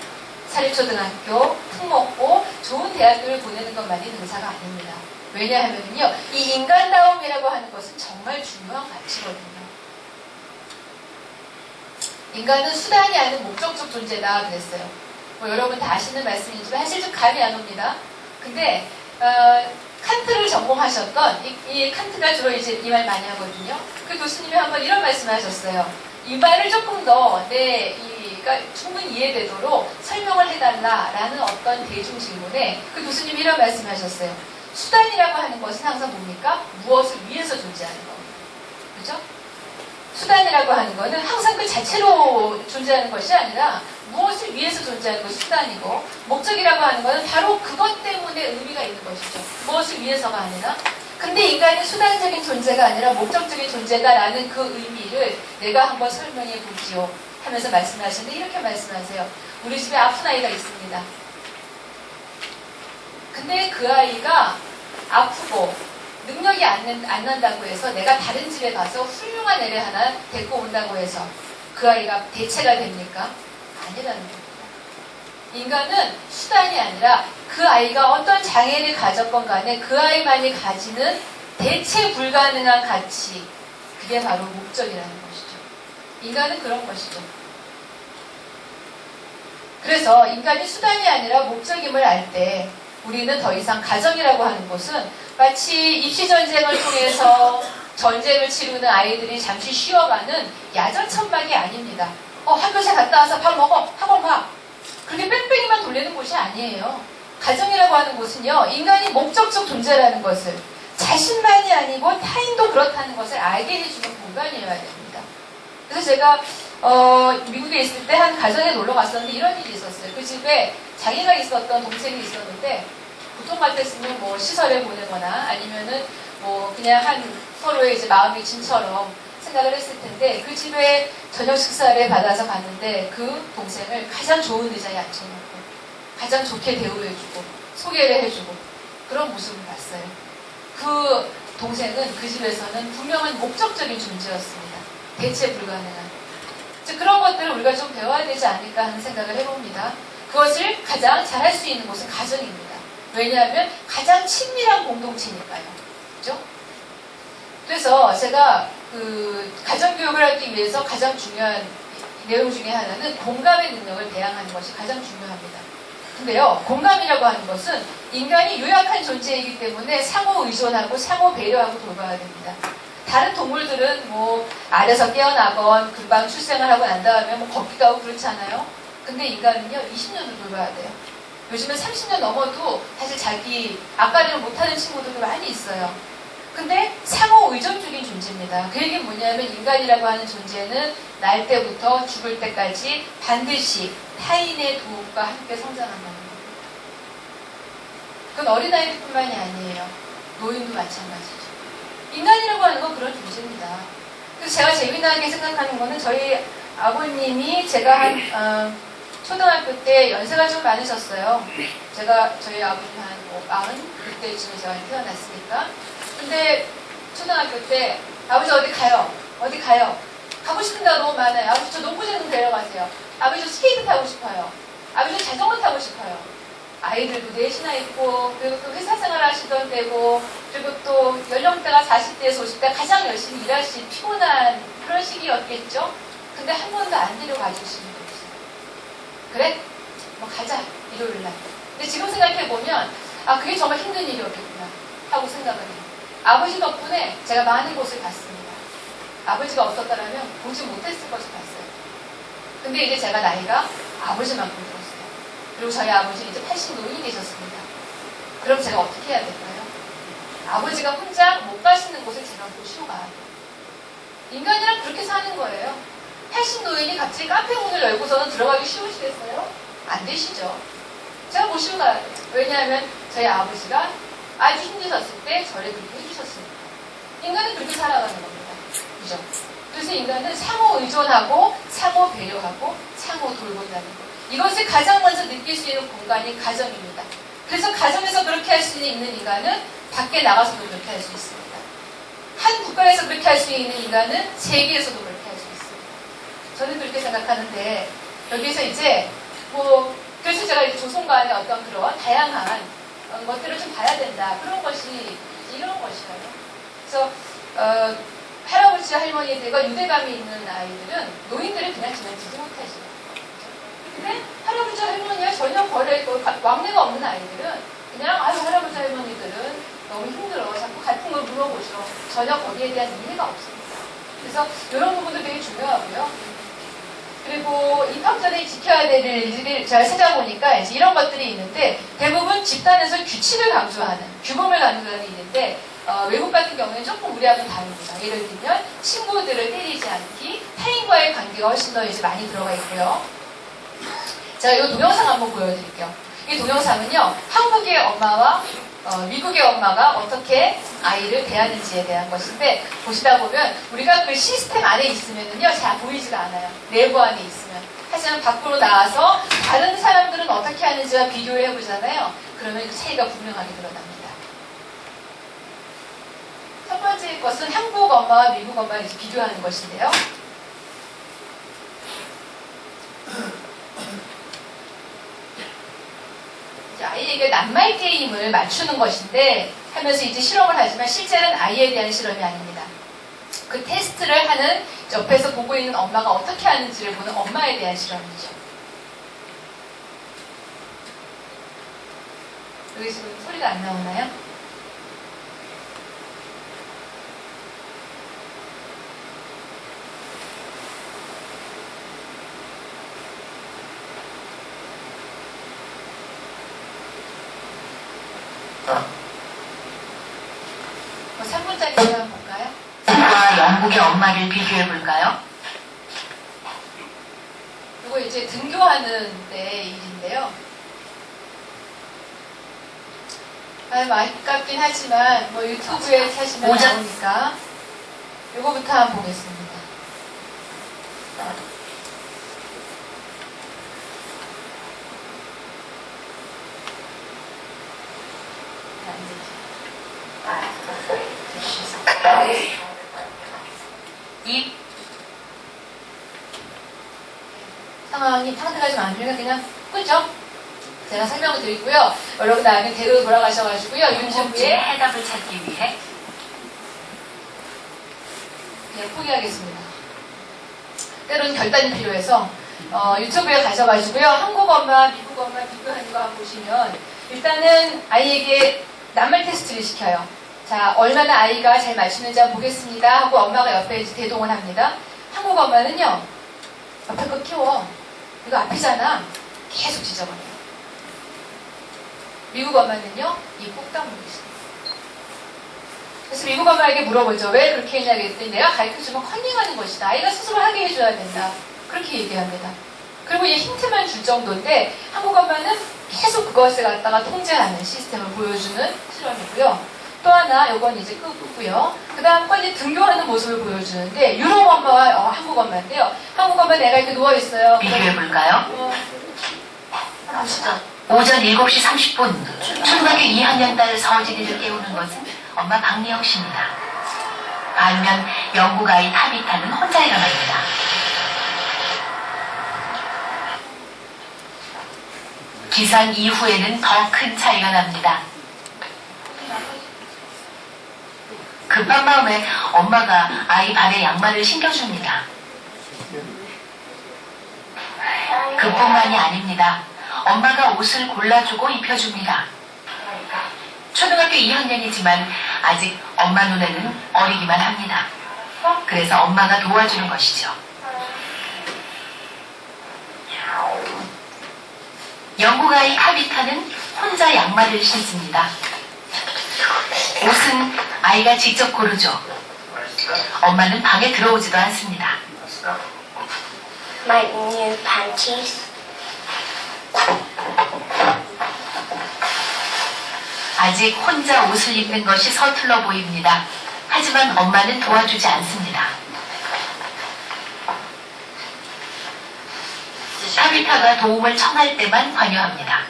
사립초등학교, 특목고, 좋은 대학교를 보내는 것만이 능사가 아닙니다. 왜냐하면요, 이 인간다움이라고 하는 것은 정말 중요한 가치거든요. 인간은 수단이 아닌 목적적 존재다 그랬어요. 여러분 다 아시는 말씀이지만 사실 좀 감이 안 옵니다. 근데 칸트를 전공하셨던 이 칸트가 주로 이제 이 말 많이 하거든요. 그 교수님이 한번 이런 말씀을 하셨어요. 이 말을 조금 더 그러니까 충분히 이해되도록 설명을 해달라라는 어떤 대중 질문에 그 교수님이 이런 말씀을 하셨어요. 수단이라고 하는 것은 항상 뭡니까? 무엇을 위해서 존재하는 겁니다. 그죠? 수단이라고 하는 것은 항상 그 자체로 존재하는 것이 아니라 무엇을 위해서 존재하는 것이 수단이고, 목적이라고 하는 것은 바로 그것 때문에 의미가 있는 것이죠. 무엇을 위해서가 아니라. 근데 인간은 수단적인 존재가 아니라 목적적인 존재다라는 그 의미를 내가 한번 설명해 보지요 하면서 말씀하시는데 이렇게 말씀하세요. 우리 집에 아픈 아이가 있습니다. 근데 그 아이가 아프고 능력이 안 난다고 해서 내가 다른 집에 가서 훌륭한 애를 하나 데리고 온다고 해서 그 아이가 대체가 됩니까? 아니라는 겁니다. 인간은 수단이 아니라 그 아이가 어떤 장애를 가졌건 간에 그 아이만이 가지는 대체 불가능한 가치, 그게 바로 목적이라는 것이죠. 인간은 그런 것이죠. 그래서 인간이 수단이 아니라 목적임을 알 때 우리는 더 이상 가정이라고 하는 곳은 마치 입시전쟁을 통해서 전쟁을 치르는 아이들이 잠시 쉬어가는 야전천막이 아닙니다. 학교에 갔다 와서 밥 먹어, 학원 가. 그렇게 뺑뺑이만 돌리는 곳이 아니에요. 가정이라고 하는 곳은요, 인간이 목적적 존재라는 것을, 자신만이 아니고 타인도 그렇다는 것을 알게 해주는 공간이어야 됩니다. 그래서 제가 미국에 있을 때 한 가정에 놀러 갔었는데 이런 일이 있었어요. 그 집에 장애가 있었던 동생이 있었는데 보통 같았으면 뭐 시설에 보내거나 아니면은 뭐 그냥 서로의 이제 마음의 짐처럼 생각을 했을 텐데 그 집에 저녁 식사를 받아서 갔는데 그 동생을 가장 좋은 의자에 앉혀놓고 가장 좋게 대우해주고 소개를 해주고 그런 모습을 봤어요. 그 동생은 그 집에서는 분명한 목적적인 존재였습니다. 대체 불가능한. 그런 것들을 우리가 좀 배워야 되지 않을까 하는 생각을 해봅니다. 그것을 가장 잘할 수 있는 곳은 가정입니다. 왜냐하면 가장 친밀한 공동체니까요. 그죠? 그래서 제가 가정교육을 하기 위해서 가장 중요한 내용 중에 하나는 공감의 능력을 배양하는 것이 가장 중요합니다. 근데요, 공감이라고 하는 것은 인간이 유약한 존재이기 때문에 상호 의존하고 상호 배려하고 돌봐야 됩니다. 다른 동물들은 뭐 알에서 깨어나건 금방 출생을 하고 난 다음에 뭐 걷기도 하고 그렇잖아요. 근데 인간은요 20년을 돌봐야 돼요. 요즘은 30년 넘어도 사실 자기 앞가림을 못하는 친구들도 많이 있어요. 근데 상호 의존적인 존재입니다. 그 얘기는 뭐냐면 인간이라고 하는 존재는 날 때부터 죽을 때까지 반드시 타인의 도움과 함께 성장한다는 겁니다. 그건 어린아이들뿐만이 아니에요. 노인도 마찬가지죠. 인간이라고 하는 건 그런 존재입니다. 그래서 제가 재미나게 생각하는 거는 저희 아버님이 제가 한 초등학교 때 연세가 좀 많으셨어요. 저희 아버님 한 90, 그때쯤에 제가 태어났으니까. 근데 초등학교 때 아버지 어디 가요? 어디 가요? 가고 싶은 데가 너무 많아요. 아버지 저 농구장 좀 데려가세요. 아버지 저 스케이트 타고 싶어요. 아버지 저 자전거 타고 싶어요. 아이들도 넷이나 있고, 그리고 또 회사 생활 하시던 때고, 그리고 또 연령대가 40대에서 50대 가장 열심히 일하시 피곤한 그런 시기였겠죠. 근데 한 번도 안 데려가 주시는 게 없어요. 그래? 뭐 가자, 일요일 날. 근데 지금 생각해보면 아 그게 정말 힘든 일이었겠구나 하고 생각을 해요. 아버지 덕분에 제가 많은 곳을 갔습니다. 아버지가 없었더라면 보지 못했을 것을 봤어요. 근데 이제 제가 나이가 아버지만큼 들었어요. 그리고 저희 아버지는 이제 80노인이 되셨습니다. 그럼 제가 어떻게 해야 될까요? 아버지가 혼자 못 가시는 곳을 제가 모시고 가야 돼요. 인간이란 그렇게 사는 거예요. 80노인이 갑자기 카페 문을 열고서는 들어가기 쉬우시겠어요? 안 되시죠. 제가 모시고 가야 돼요. 왜냐하면 저희 아버지가 아주 힘드셨을 때 저를 그렇게 해주셨습니다. 인간은 그렇게 살아가는 겁니다. 그죠? 그래서 인간은 상호 의존하고 상호 배려하고 상호 돌본다는 것. 이것을 가장 먼저 느낄 수 있는 공간이 가정입니다. 그래서 가정에서 그렇게 할 수 있는 인간은 밖에 나가서도 그렇게 할 수 있습니다. 한 국가에서 그렇게 할 수 있는 인간은 세계에서도 그렇게 할 수 있습니다. 저는 그렇게 생각하는데 여기서 이제 그래서 제가 이제 조선간의 어떤 그런 다양한 것들을 좀 봐야 된다. 그런 것이 이런 것이에요. 그래서 할아버지 할머니들과 유대감이 있는 아이들은 노인들을 그냥 지나치지 못하죠. 근데 할아버지 할머니와 전혀 왕래가 없는 아이들은 그냥 아유 할아버지 할머니들은 너무 힘들어. 자꾸 같은 걸 물어보죠. 전혀 거기에 대한 이해가 없습니다. 그래서 이런 부분도 되게 중요하고요. 그리고 입학전에 지켜야 될 일들을 잘 찾아보니까 이제 이런 것들이 있는데 대부분 집단에서 규칙을 강조하는, 규범을 강조하는 일인데 외국 같은 경우에는 조금 우리하고는 다릅니다. 예를 들면 친구들을 때리지 않기, 타인과의 관계가 훨씬 더 이제 많이 들어가 있고요. 제가 이 동영상 한번 보여드릴게요. 이 동영상은요, 한국의 엄마와 미국의 엄마가 어떻게 아이를 대하는지에 대한 것인데 보시다 보면 우리가 그 시스템 안에 있으면은요 잘 보이지가 않아요. 내부 안에 있으면. 하지만 밖으로 나와서 다른 사람들은 어떻게 하는지와 비교를 해보잖아요. 그러면 그 차이가 분명하게 드러납니다. 첫 번째 것은 한국 엄마와 미국 엄마를 비교하는 것인데요. 아이에게 낱말 게임을 맞추는 것인데 하면서 이제 실험을 하지만 실제는 아이에 대한 실험이 아닙니다. 그 테스트를 하는 옆에서 보고 있는 엄마가 어떻게 하는지를 보는 엄마에 대한 실험이죠. 여기 지금 소리가 안 나오나요? 뭐 3분짜리 시간 볼까요? 한국과 영국의 엄마를 비교해볼까요? 이거 이제 등교하는 때 일인데요. 아깝긴 하지만 뭐 유튜브에 찾으면 나오니까 이거부터 한번 보겠습니다. 이 상황이 상태가 좀 안 좋으니까 그냥 끄죠. 제가 설명을 드리고요. 여러분 나중에 대로 돌아가셔가지고요. 유튜브에 해답을 찾기 위해 그냥 포기하겠습니다. 때로는 결단이 필요해서 유튜브에 가셔가지고요. 한국 엄마, 미국 엄마 비교하는 거 한번 보시면 일단은 아이에게 낱말 테스트를 시켜요. 자, 얼마나 아이가 잘 맞추는지 한번 보겠습니다 하고 엄마가 옆에 대동을 합니다. 한국 엄마는요, 옆에 거 키워. 이거 앞이잖아. 계속 지적을 해요. 미국 엄마는요, 입 꼭 다물고 있습니다. 그래서 미국 엄마에게 물어보죠. 왜 그렇게 했냐 그랬더니 내가 가르쳐주면 컨닝하는 것이다. 아이가 스스로 하게 해줘야 된다. 그렇게 얘기합니다. 그리고 이 힌트만 줄 정도인데 한국 엄마는 계속 그것을 갖다가 통제하는 시스템을 보여주는 실험이고요. 또 하나, 요건 이제 끄고요. 그 다음 건 이제 등교하는 모습을 보여주는데, 유럽 엄마와 한국 엄마인데요. 한국 엄마는 애가 이렇게 누워있어요. 비교해볼까요? 보시죠. 오전 7시 30분, 초등학교 2학년 딸 서진이를 깨우는 것은 엄마 박미영 씨입니다. 반면 영국 아이 타비타는 혼자 일어납니다. 기상 이후에는 더 큰 차이가 납니다. 급한 마음에 엄마가 아이 발에 양말을 신겨줍니다. 그뿐만이 아닙니다. 엄마가 옷을 골라주고 입혀줍니다. 초등학교 2학년이지만 아직 엄마 눈에는 어리기만 합니다. 그래서 엄마가 도와주는 것이죠. 영국 아이 타비타는 혼자 양말을 신습니다. 옷은 아이가 직접 고르죠. 엄마는 방에 들어오지도 않습니다. My new panties. 아직 혼자 옷을 입는 것이 서툴러 보입니다. 하지만 엄마는 도와주지 않습니다. 타비타가 도움을 청할 때만 관여합니다.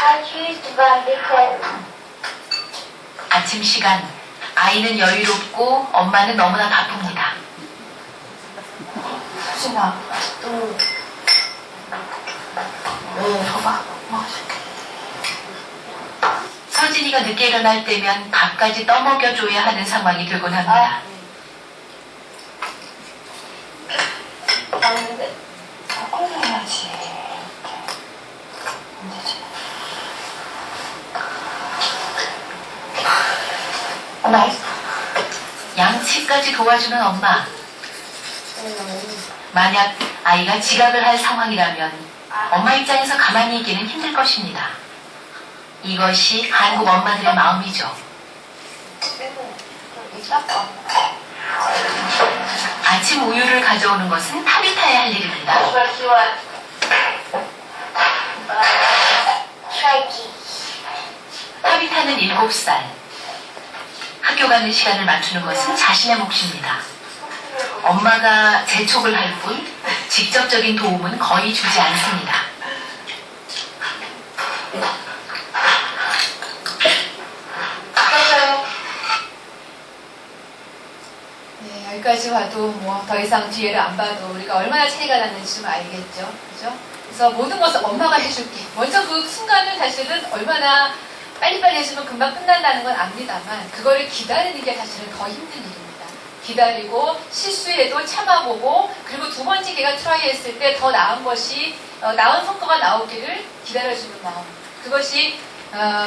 I choose one because 아침 시간, 아이는 여유롭고 엄마는 너무나 바쁩니다. 수진아, 봐봐. 서진이가 늦게 일어날 때면 밥까지 떠먹여줘야 하는 상황이 되곤 합니다. 왔는데 바꿔서 해야지. 안 되지. 나이스. 양치까지 도와주는 엄마. 만약 아이가 지각을 할 상황이라면 엄마 입장에서 가만히 있기는 힘들 것입니다. 이것이 한국 엄마들의 마음이죠. 아침 우유를 가져오는 것은 타비타의 할 일입니다. Turkey. 타비타는 7살. 학교 가는 시간을 맞추는 것은 자신의 몫입니다. 엄마가 재촉을 할 뿐 직접적인 도움은 거의 주지 않습니다. 네, 여기까지 봐도 뭐 더 이상 뒤에를 안 봐도 우리가 얼마나 차이가 났는지 좀 알겠죠. 그죠? 그래서 모든 것을 엄마가 해줄게. 먼저 그 순간을 사실은 얼마나 빨리빨리 해주면 금방 끝난다는 건 압니다만 그거를 기다리는 게 사실은 더 힘든 일입니다. 기다리고 실수해도 참아보고 그리고 두 번째 걔가 트라이 했을 때 더 나은 것이 나은 성과가 나오기를 기다려주는 마음. 그것이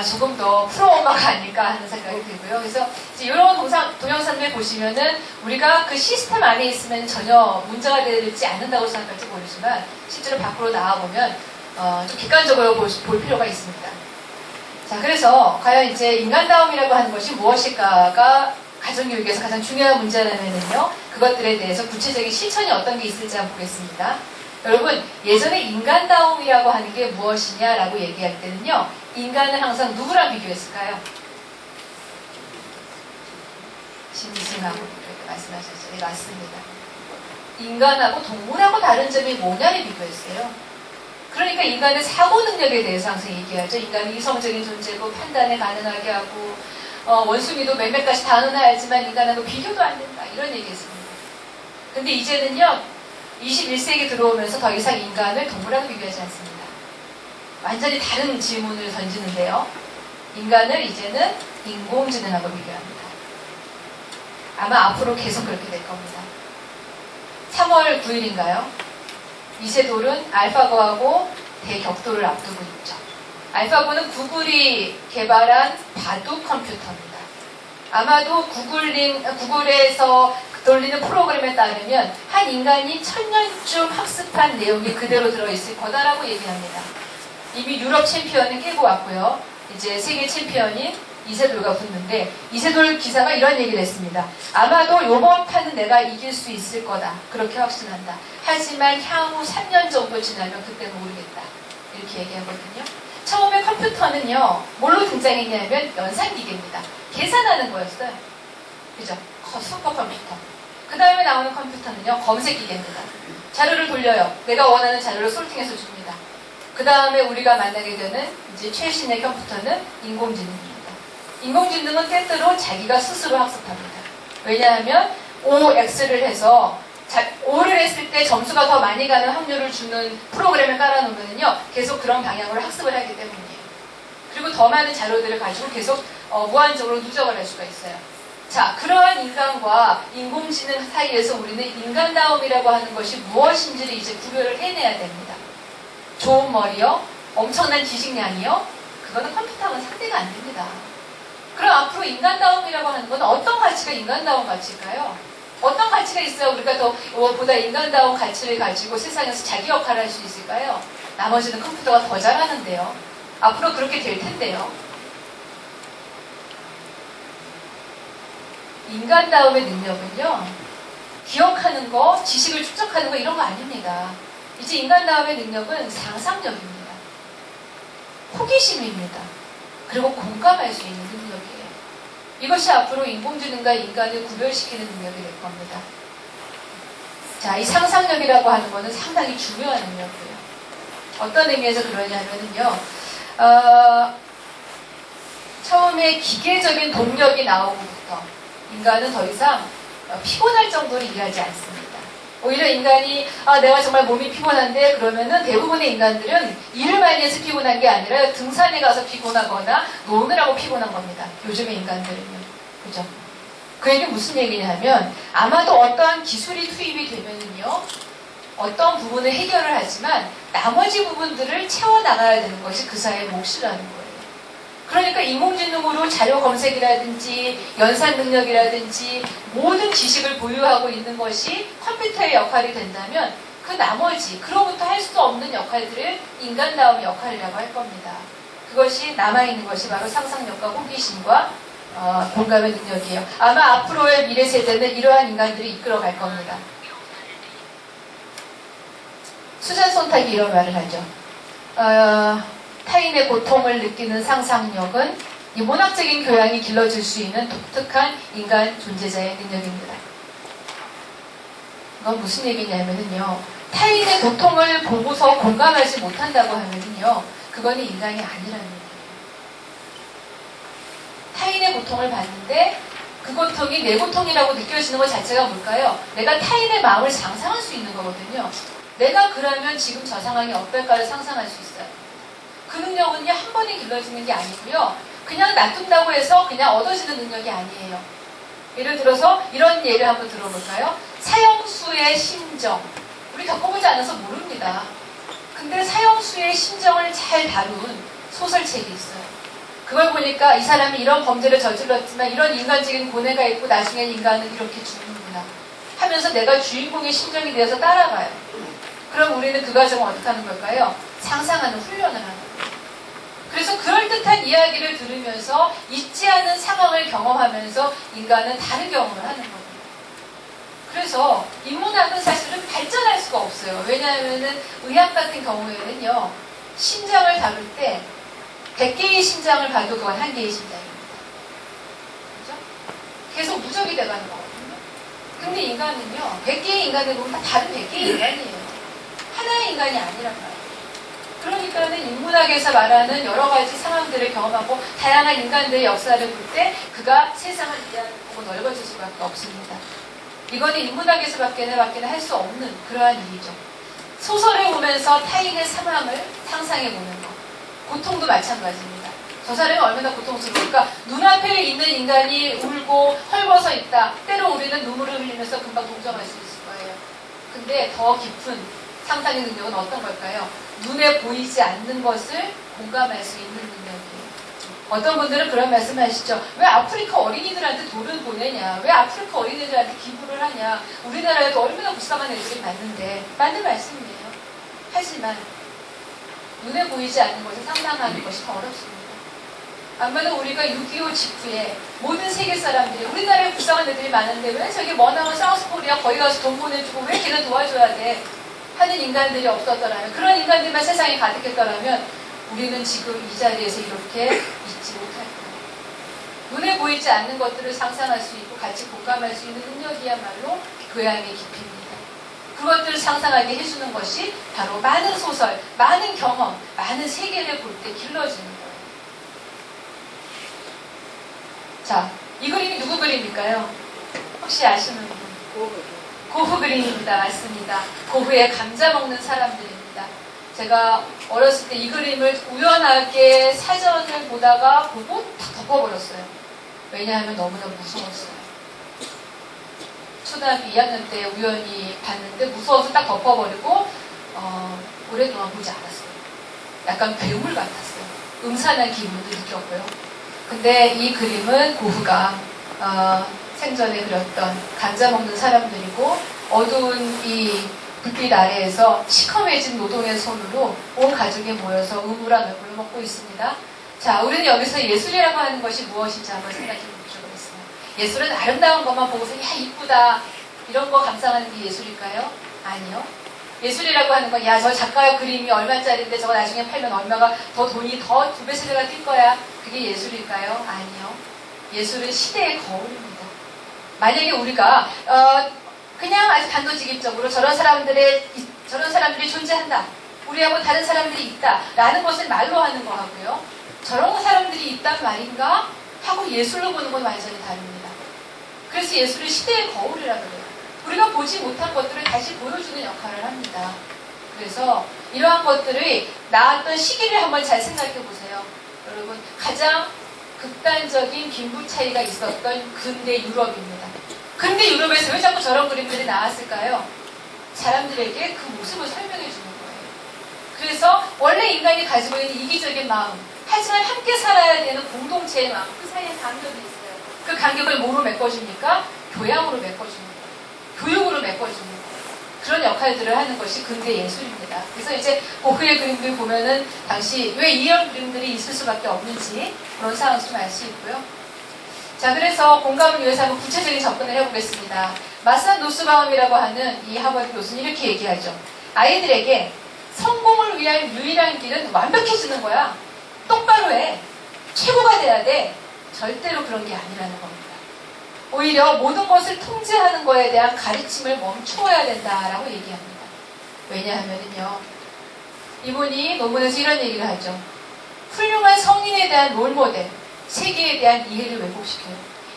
조금 더 프로 엄마가 아닐까 하는 생각이 들고요. 그래서 이런 동영상들 보시면은 우리가 그 시스템 안에 있으면 전혀 문제가 되지 않는다고 생각할지 모르지만 실제로 밖으로 나와보면 좀 객관적으로 볼 필요가 있습니다. 자, 그래서 과연 이제 인간다움이라고 하는 것이 무엇일까가 가정교육에서 가장 중요한 문제라면은요, 그것들에 대해서 구체적인 실천이 어떤 게 있을지 한번 보겠습니다. 여러분, 예전에 인간다움이라고 하는 게 무엇이냐라고 얘기할 때는요, 인간은 항상 누구랑 비교했을까요? 짐승하고 이렇게 말씀하셨죠. 네, 맞습니다. 인간하고 동물하고 다른 점이 뭐냐를 비교했어요. 그러니까 인간의 사고 능력에 대해서 항상 얘기하죠. 인간은 이성적인 존재고 판단을 가능하게 하고 원숭이도 몇몇 가지 단어는 알지만 인간하고 비교도 안 된다. 이런 얘기했습니다. 근데 이제는요. 21세기 들어오면서 더 이상 인간을 동물하고 비교하지 않습니다. 완전히 다른 질문을 던지는데요. 인간을 이제는 인공지능하고 비교합니다. 아마 앞으로 계속 그렇게 될 겁니다. 3월 9일인가요? 이세돌은 알파고하고 대격돌을 앞두고 있죠. 알파고는 구글이 개발한 바둑 컴퓨터입니다. 아마도 구글에서 돌리는 프로그램에 따르면 한 인간이 1000년쯤 학습한 내용이 그대로 들어있을 거다라고 얘기합니다. 이미 유럽 챔피언은 깨고 왔고요. 이제 세계 챔피언인 이세돌과 붙는데 이세돌 기사가 이런 얘기를 했습니다. 아마도 요번 판은 내가 이길 수 있을 거다. 그렇게 확신한다. 하지만 향후 3년 정도 지나면 그때 모르겠다. 이렇게 얘기하거든요. 처음에 컴퓨터는요. 뭘로 등장했냐면 연산기계입니다. 계산하는 거였어요. 그죠? 슈퍼컴퓨터. 그 다음에 나오는 컴퓨터는요. 검색기계입니다. 자료를 돌려요. 내가 원하는 자료를 솔팅해서 줍니다. 그 다음에 우리가 만나게 되는 이제 최신의 컴퓨터는 인공지능입니다. 인공지능은 때때로 자기가 스스로 학습합니다. 왜냐하면 OX를 해서 O를 했을 때 점수가 더 많이 가는 확률을 주는 프로그램을 깔아놓으면요 계속 그런 방향으로 학습을 하기 때문이에요. 그리고 더 많은 자료들을 가지고 계속 무한적으로 누적을 할 수가 있어요. 자, 그러한 인간과 인공지능 사이에서 우리는 인간다움이라고 하는 것이 무엇인지를 이제 구별을 해내야 됩니다. 좋은 머리요, 엄청난 지식량이요, 그거는 컴퓨터하고는 상대가 안 됩니다. 그럼 앞으로 인간다움이라고 하는 건 어떤 가치가 인간다움 가치일까요? 어떤 가치가 있어야 우리가 더 보다 인간다운 가치를 가지고 세상에서 자기 역할을 할 수 있을까요? 나머지는 컴퓨터가 더 잘하는데요. 앞으로 그렇게 될 텐데요. 인간다움의 능력은요, 기억하는 거, 지식을 축적하는 거 이런 거 아닙니다. 이제 인간다움의 능력은 상상력입니다. 호기심입니다. 그리고 공감할 수 있는 능력이에요. 이것이 앞으로 인공지능과 인간을 구별시키는 능력이 될 겁니다. 자, 이 상상력이라고 하는 것은 상당히 중요한 능력이에요. 어떤 의미에서 그러냐면요, 처음에 기계적인 동력이 나오고부터 인간은 더 이상 피곤할 정도로 일하지 않습니다. 오히려 인간이 내가 정말 몸이 피곤한데 그러면은 대부분의 인간들은 일을 많이 해서 피곤한 게 아니라 등산에 가서 피곤하거나 노느라고 피곤한 겁니다. 요즘의 인간들은요. 그죠? 그 얘기는 무슨 얘기냐면 아마도 어떠한 기술이 투입이 되면은요 어떤 부분을 해결을 하지만 나머지 부분들을 채워나가야 되는 것이 그 사회의 몫이라는 거예요. 그러니까 인공지능으로 자료 검색이라든지 연산 능력이라든지 모든 지식을 보유하고 있는 것이 컴퓨터의 역할이 된다면 그 나머지 그로부터 할 수 없는 역할들을 인간다움 역할이라고 할 겁니다. 그것이 남아있는 것이 바로 상상력과 호기심과 공감의 능력이에요. 아마 앞으로의 미래 세대는 이러한 인간들이 이끌어갈 겁니다. 수잔 손탁이 이런 말을 하죠. 타인의 고통을 느끼는 상상력은 이 문학적인 교양이 길러질 수 있는 독특한 인간 존재자의 능력입니다. 이건 무슨 얘기냐면요. 타인의 고통을 보고서 공감하지 못한다고 하면요. 그거는 인간이 아니라는 얘기예요. 타인의 고통을 봤는데 그 고통이 내 고통이라고 느껴지는 것 자체가 뭘까요? 내가 타인의 마음을 상상할 수 있는 거거든요. 내가 그러면 지금 저 상황이 어떨까를 상상할 수 있어요. 그 능력은요, 한 번에 길러지는 게 아니고요. 그냥 놔둔다고 해서 그냥 얻어지는 능력이 아니에요. 예를 들어서 이런 예를 한번 들어볼까요? 사형수의 심정. 우리 겪어보지 않아서 모릅니다. 근데 사형수의 심정을 잘 다룬 소설책이 있어요. 그걸 보니까 이 사람이 이런 범죄를 저질렀지만 이런 인간적인 고뇌가 있고 나중에 인간은 이렇게 죽는구나 하면서 내가 주인공의 심정이 되어서 따라가요. 그럼 우리는 그 과정을 어떻게 하는 걸까요? 상상하는 훈련을 하는 거예요. 그래서 그럴듯한 이야기를 들으면서 잊지 않은 상황을 경험하면서 인간은 다른 경험을 하는 겁니다. 그래서 인문학은 사실은 발전할 수가 없어요. 왜냐하면은 의학 같은 경우에는요, 심장을 다룰 때 100개의 심장을 봐도 그건 한 개의 심장입니다. 그죠? 계속 누적이 돼가는 거거든요. 근데 인간은요, 100개의 인간을 보면 다 다른 100개의 인간이에요. 하나의 인간이 아니란 말이에요. 그러니까는 인문학에서 말하는 여러 가지 상황들을 경험하고 다양한 인간들의 역사를 볼 때 그가 세상을 이해하고 넓어질 수밖에 없습니다. 이거는 인문학에서밖에는 할 수 없는 그러한 일이죠. 소설을 보면서 타인의 상황을 상상해보는 것. 고통도 마찬가지입니다. 저 사람이 얼마나 고통스러울까? 눈앞에 있는 인간이 울고 헐벗어 있다. 때로 우리는 눈물을 흘리면서 금방 동정할 수 있을 거예요. 근데 더 깊은 상상의 능력은 어떤 걸까요? 눈에 보이지 않는 것을 공감할 수 있는 능력이에요. 어떤 분들은 그런 말씀을 하시죠. 왜 아프리카 어린이들한테 돈을 보내냐? 왜 아프리카 어린이들한테 기부를 하냐? 우리나라에도 얼마나 불쌍한 애들이 많은데. 맞는 말씀이에요. 하지만 눈에 보이지 않는 것을 상상하는 것이 더 어렵습니다. 아마도 우리가 6.25 직후에 모든 세계 사람들이 우리나라에 불쌍한 애들이 많은데 왜 저기 머나먼 사우스코리아 거기 가서 돈 보내주고 왜 걔는 도와줘야 돼? 하는 인간들이 없었더라면, 그런 인간들만 세상에 가득했더라면 우리는 지금 이 자리에서 이렇게 있지 못할 거예요. 눈에 보이지 않는 것들을 상상할 수 있고 같이 공감할 수 있는 능력이야말로 교양의 깊이입니다. 그것들을 상상하게 해주는 것이 바로 많은 소설, 많은 경험, 많은 세계를 볼 때 길러지는 거예요. 자, 이 그림이 누구 그림일까요? 혹시 아시는 분? 고흐 그림입니다. 맞습니다. 고흐의 감자 먹는 사람들입니다. 제가 어렸을 때 이 그림을 우연하게 사전을 보다가 보고 탁 덮어버렸어요. 왜냐하면 너무나 무서웠어요. 초등학교 2학년 때 우연히 봤는데 무서워서 딱 덮어버리고 오랫동안 보지 않았어요. 약간 괴물 같았어요. 음산한 기분도 느꼈고요. 근데 이 그림은 고흐가 생전에 그렸던 감자 먹는 사람들이고 어두운 이 불빛 아래에서 시커매진 노동의 손으로 온 가족이 모여서 우물한 얼굴을 먹고 있습니다. 자, 우리는 여기서 예술이라고 하는 것이 무엇인지 한번 생각해 보도록 하겠습니다. 예술은 아름다운 것만 보고서 야 이쁘다 이런 거 감상하는 게 예술일까요? 아니요. 예술이라고 하는 건 야 저 작가의 그림이 얼마짜리인데 저거 나중에 팔면 얼마가 더 돈이 더 2배 3배가 뛸 거야. 그게 예술일까요? 아니요. 예술은 시대의 거울입니다. 만약에 우리가 그냥 아주 단도직입적으로 저런 사람들이 존재한다. 우리하고 다른 사람들이 있다. 라는 것을 말로 하는 거 하고요. 저런 사람들이 있단 말인가? 하고 예술로 보는 건 완전히 다릅니다. 그래서 예술은 시대의 거울이라고 해요. 우리가 보지 못한 것들을 다시 보여주는 역할을 합니다. 그래서 이러한 것들이 나왔던 시기를 한번 잘 생각해 보세요. 여러분, 가장 극단적인 빈부 차이가 있었던 근대 유럽입니다. 근대 유럽에서 왜 자꾸 저런 그림들이 나왔을까요? 사람들에게 그 모습을 설명해 주는 거예요. 그래서 원래 인간이 가지고 있는 이기적인 마음, 하지만 함께 살아야 되는 공동체의 마음, 그 사이에 간격이 있어요. 그 간격을 뭐로 메꿔줍니까? 교양으로 메꿔주는 거예요. 교육으로 메꿔주는 거예요. 그런 역할들을 하는 것이 근대 예술입니다. 그래서 이제 고흐의 그림들 보면은 당시 왜 이런 그림들이 있을 수밖에 없는지 그런 상황을 좀 알 수 있고요. 자, 그래서 공감을 위해서 한번 구체적인 접근을 해보겠습니다. 마산 노스바움이라고 하는 이 하버드 교수는 이렇게 얘기하죠. 아이들에게 성공을 위한 유일한 길은 완벽해지는 거야. 똑바로 해. 최고가 돼야 돼. 절대로 그런 게 아니라는 겁니다. 오히려 모든 것을 통제하는 거에 대한 가르침을 멈추어야 된다라고 얘기합니다. 왜냐하면요, 이분이 논문에서 이런 얘기를 하죠. 훌륭한 성인에 대한 롤모델, 세계에 대한 이해를 왜곡시켜요.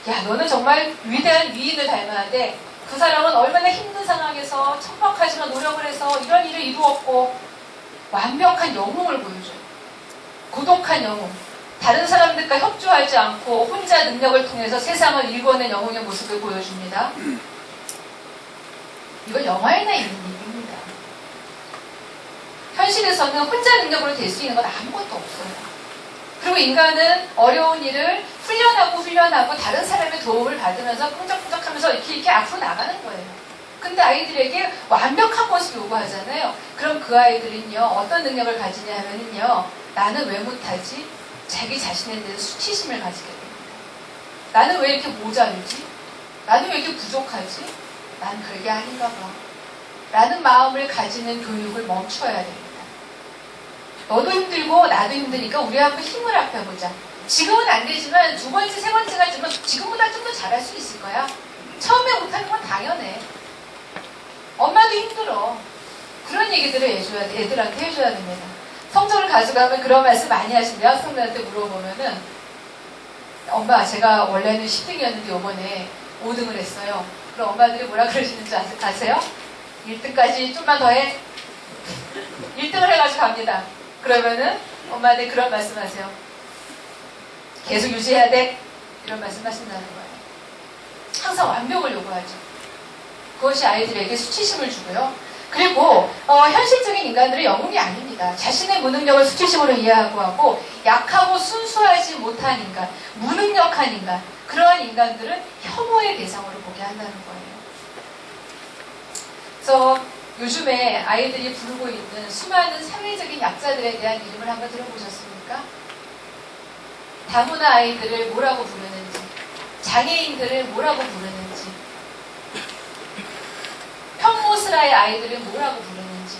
야, 너는 정말 위대한 위인을 닮아야 돼. 그 사람은 얼마나 힘든 상황에서 천박하지만 노력을 해서 이런 일을 이루었고 완벽한 영웅을 보여줘요. 고독한 영웅. 다른 사람들과 협조하지 않고 혼자 능력을 통해서 세상을 일궈낸 영웅의 모습을 보여줍니다. 이건 영화에나 있는 얘기입니다. 현실에서는 혼자 능력으로 될 수 있는 건 아무것도 없어요. 그리고 인간은 어려운 일을 훈련하고 다른 사람의 도움을 받으면서 끈적끈적하면서 이렇게 앞으로 나가는 거예요. 근데 아이들에게 완벽한 것을 요구하잖아요. 그럼 그 아이들은요, 어떤 능력을 가지냐 하면요, 나는 왜 못하지? 자기 자신에 대해서 수치심을 가지게 됩니다. 나는 왜 이렇게 모자르지? 나는 왜 이렇게 부족하지? 난 그게 아닌가 봐. 라는 마음을 가지는 교육을 멈춰야 됩니다. 너도 힘들고 나도 힘드니까 우리 한번 힘을 합해보자. 지금은 안 되지만 두 번째, 세 번째가 되면 지금보다 좀 더 잘할 수 있을 거야. 처음에 못하는 건 당연해. 엄마도 힘들어. 그런 얘기들을 애들한테 해줘야 됩니다. 성적을 가져가면 그런 말씀 많이 하시는데 학생들한테 물어보면은 엄마 제가 원래는 10등이었는데 이번에 5등을 했어요. 그럼 엄마들이 뭐라 그러시는지 아세요? 1등까지 좀만 더 해. 1등을 해가지고 갑니다. 그러면은 엄마들이 그런 말씀 하세요. 계속 유지해야 돼. 이런 말씀 하신다는 거예요. 항상 완벽을 요구하죠. 그것이 아이들에게 수치심을 주고요. 그리고 현실적인 인간들은 영웅이 아닙니다. 자신의 무능력을 수치심으로 이해하고 하고 약하고 순수하지 못한 인간, 무능력한 인간, 그러한 인간들은 혐오의 대상으로 보게 한다는 거예요. 그래서 요즘에 아이들이 부르고 있는 수많은 사회적인 약자들에 대한 이름을 한번 들어보셨습니까? 다문화 아이들을 뭐라고 부르는지, 장애인들을 뭐라고 부르는지, 평모스라의 아이들을 뭐라고 부르는지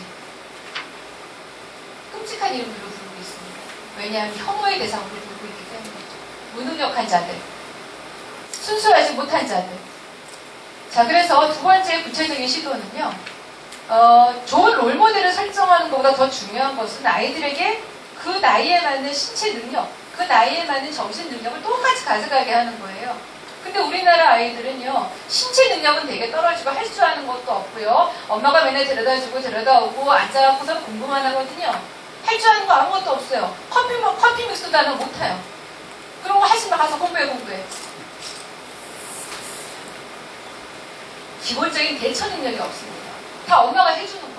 끔찍한 이름으로 부르고 있습니다. 왜냐하면 혐오의 대상으로 부르고 있기 때문이죠. 무능력한 자들, 순수하지 못한 자들. 자, 그래서 두 번째 구체적인 시도는요, 좋은 롤모델을 설정하는 것보다 더 중요한 것은 아이들에게 그 나이에 맞는 신체 능력, 그 나이에 맞는 정신 능력을 똑같이 가져가게 하는 거예요. 근데 우리나라 아이들은요, 신체 능력은 되게 떨어지고 할 줄 아는 것도 없고요. 엄마가 맨날 데려다주고 데려다오고 앉아갖고서 공부만 하거든요. 할 줄 아는 거 아무것도 없어요. 커피 믹스도 하나 못 타요. 그런 거 하지 마. 가서 공부해. 기본적인 대처 능력이 없습니다. 다 엄마가 해주는 거예요.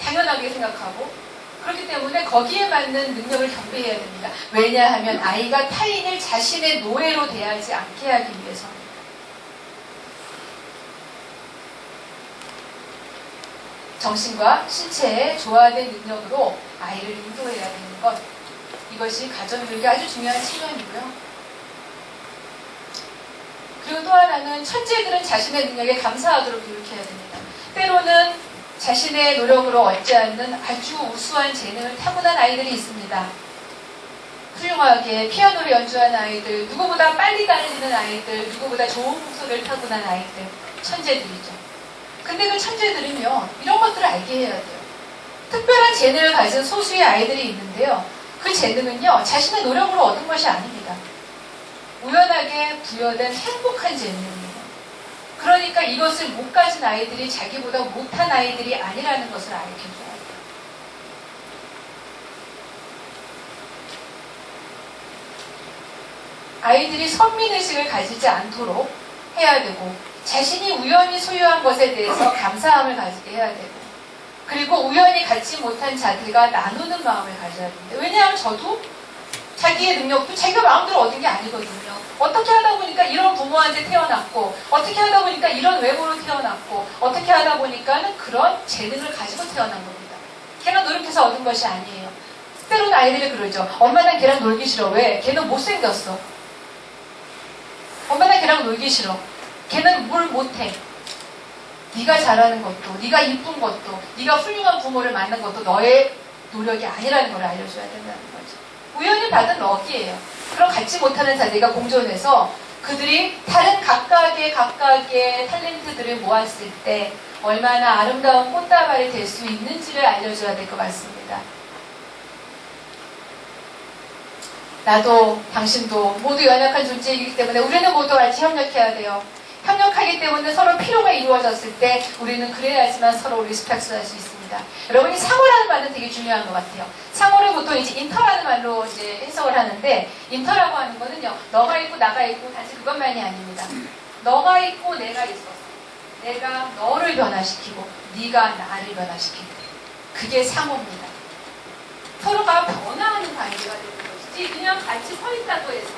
당연하게 생각하고. 그렇기 때문에 거기에 맞는 능력을 경배해야 됩니다. 왜냐하면 아이가 타인을 자신의 노예로 대하지 않게 하기 위해서입니다. 정신과 신체의 조화된 능력으로 아이를 인도해야 되는 것. 이것이 가정교육의 아주 중요한 측면이고요. 그리고 또 하나는 천재들은 자신의 능력에 감사하도록 교육해야 됩니다. 때로는 자신의 노력으로 얻지 않는 아주 우수한 재능을 타고난 아이들이 있습니다. 훌륭하게 피아노를 연주하는 아이들, 누구보다 빨리 달리는 아이들, 누구보다 좋은 목소리를 타고난 아이들, 천재들이죠. 근데 그 천재들은요, 이런 것들을 알게 해야 돼요. 특별한 재능을 가진 소수의 아이들이 있는데요. 그 재능은요, 자신의 노력으로 얻은 것이 아닙니다. 우연하게 부여된 행복한 재능이에요. 그러니까 이것을 못 가진 아이들이 자기보다 못한 아이들이 아니라는 것을 알려줘야 돼요. 아이들이 선민의식을 가지지 않도록 해야 되고, 자신이 우연히 소유한 것에 대해서 감사함을 가지게 해야 되고, 그리고 우연히 갖지 못한 자들과 나누는 마음을 가져야 됩니다. 왜냐하면 저도 자기의 능력도 자기가 마음대로 얻은 게 아니거든요. 어떻게 하다 보니까 이런 부모한테 태어났고, 어떻게 하다 보니까 이런 외모로 태어났고, 어떻게 하다 보니까는 그런 재능을 가지고 태어난 겁니다. 걔가 노력해서 얻은 것이 아니에요. 때로는 아이들이 그러죠. 엄마 난 걔랑 놀기 싫어. 왜? 걔는 못생겼어. 엄마 난 걔랑 놀기 싫어. 걔는 뭘 못해. 네가 잘하는 것도, 네가 이쁜 것도, 네가 훌륭한 부모를 만난 것도 너의 노력이 아니라는 걸 알려줘야 된다는 거죠. 우연히 받은 럭이에요. 그럼 갖지 못하는 자들과 공존해서 그들이 다른 각각의 탤런트들을 모았을 때 얼마나 아름다운 꽃다발이 될 수 있는지를 알려줘야 될 것 같습니다. 나도 당신도 모두 연약한 존재이기 때문에 우리는 모두 같이 협력해야 돼요. 협력하기 때문에 서로 필요가 이루어졌을 때 우리는 그래야지만 서로 리스펙트할 수 있습니다. 여러분이 상호라는 말은 되게 중요한 것 같아요. 상호를 보통 이제 인터라는 말로 이제 해석을 하는데, 인터라고 하는 거는요, 너가 있고 나가 있고 단지 그것만이 아닙니다. 너가 있고 내가 있었어. 내가 너를 변화시키고 네가 나를 변화시키고, 그게 상호입니다. 서로가 변화하는 관계가 되는 것이지 그냥 같이 서 있다고 해서,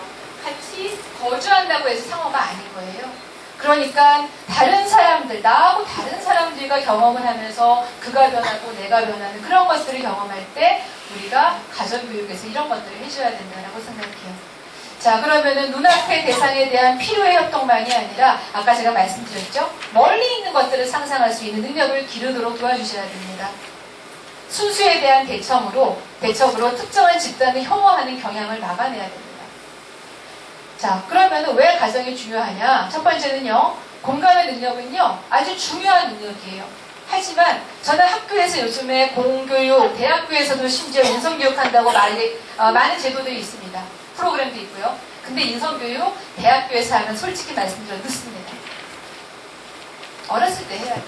같이 거주한다고 해서 상호가 아닌 거예요. 그러니까 다른 사람들, 나하고 다른 사람들과 경험을 하면서 그가 변하고 내가 변하는 그런 것들을 경험할 때 우리가 가정교육에서 이런 것들을 해줘야 된다고 생각해요. 자, 그러면은 눈앞의 대상에 대한 필요의 협동만이 아니라 아까 제가 말씀드렸죠? 멀리 있는 것들을 상상할 수 있는 능력을 기르도록 도와주셔야 됩니다. 순수에 대한 대척으로 특정한 집단을 혐오하는 경향을 막아내야 됩니다. 자, 그러면 왜 가정이 중요하냐? 첫 번째는요, 공감의 능력은요, 아주 중요한 능력이에요. 하지만 저는 학교에서 요즘에 공교육, 대학교에서도 심지어 인성교육한다고 많은 제도들이 있습니다. 프로그램도 있고요. 근데 인성교육, 대학교에서 하면 솔직히 말씀드려 늦습니다. 어렸을 때 해야 돼요.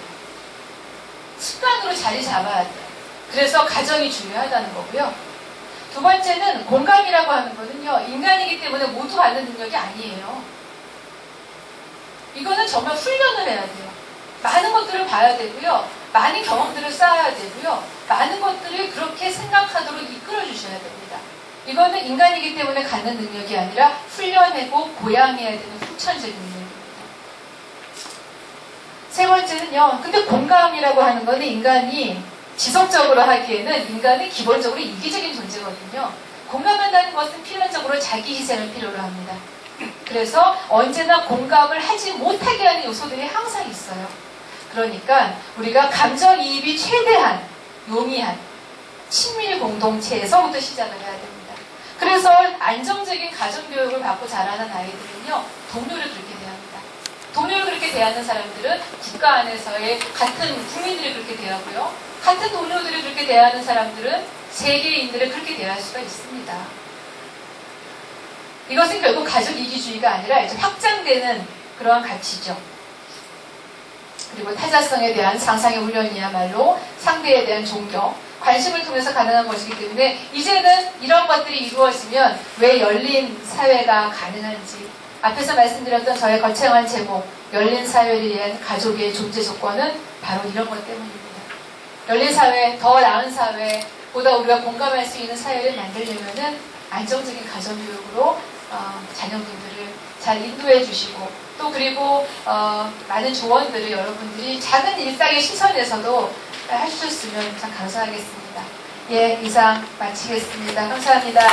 습관으로 자리 잡아야 돼요. 그래서 가정이 중요하다는 거고요. 두 번째는 공감이라고 하는 거는요, 인간이기 때문에 모두 받는 능력이 아니에요. 이거는 정말 훈련을 해야 돼요. 많은 것들을 봐야 되고요. 많은 경험들을 쌓아야 되고요. 많은 것들을 그렇게 생각하도록 이끌어 주셔야 됩니다. 이거는 인간이기 때문에 갖는 능력이 아니라 훈련하고 고양해야 되는 후천적인 능력입니다. 세 번째는요, 근데 공감이라고 하는 거는 인간이 지속적으로 하기에는 인간은 기본적으로 이기적인 존재거든요. 공감한다는 것은 필연적으로 자기 희생을 필요로 합니다. 그래서 언제나 공감을 하지 못하게 하는 요소들이 항상 있어요. 그러니까 우리가 감정이입이 최대한 용이한 친밀 공동체에서부터 시작을 해야 됩니다. 그래서 안정적인 가정교육을 받고 자라는 아이들은요, 동료를 그렇게 대합니다. 동료를 그렇게 대하는 사람들은 국가 안에서의 같은 국민들이 그렇게 대하고요. 같은 동료들이 그렇게 대하는 사람들은 세계인들을 그렇게 대할 수가 있습니다. 이것은 결국 가족 이기주의가 아니라 이제 확장되는 그러한 가치죠. 그리고 타자성에 대한 상상의 훈련이야말로 상대에 대한 존경, 관심을 통해서 가능한 것이기 때문에 이제는 이런 것들이 이루어지면 왜 열린 사회가 가능한지, 앞에서 말씀드렸던 저의 거창한 제목 열린 사회를 위한 가족의 존재 조건은 바로 이런 것 때문입니다. 열린 사회, 더 나은 사회, 보다 우리가 공감할 수 있는 사회를 만들려면은 안정적인 가정교육으로 자녀분들을 잘 인도해 주시고, 또 그리고 많은 조언들을 여러분들이 작은 일상의 시선에서도 해주셨으면 참 감사하겠습니다. 예, 이상 마치겠습니다. 감사합니다.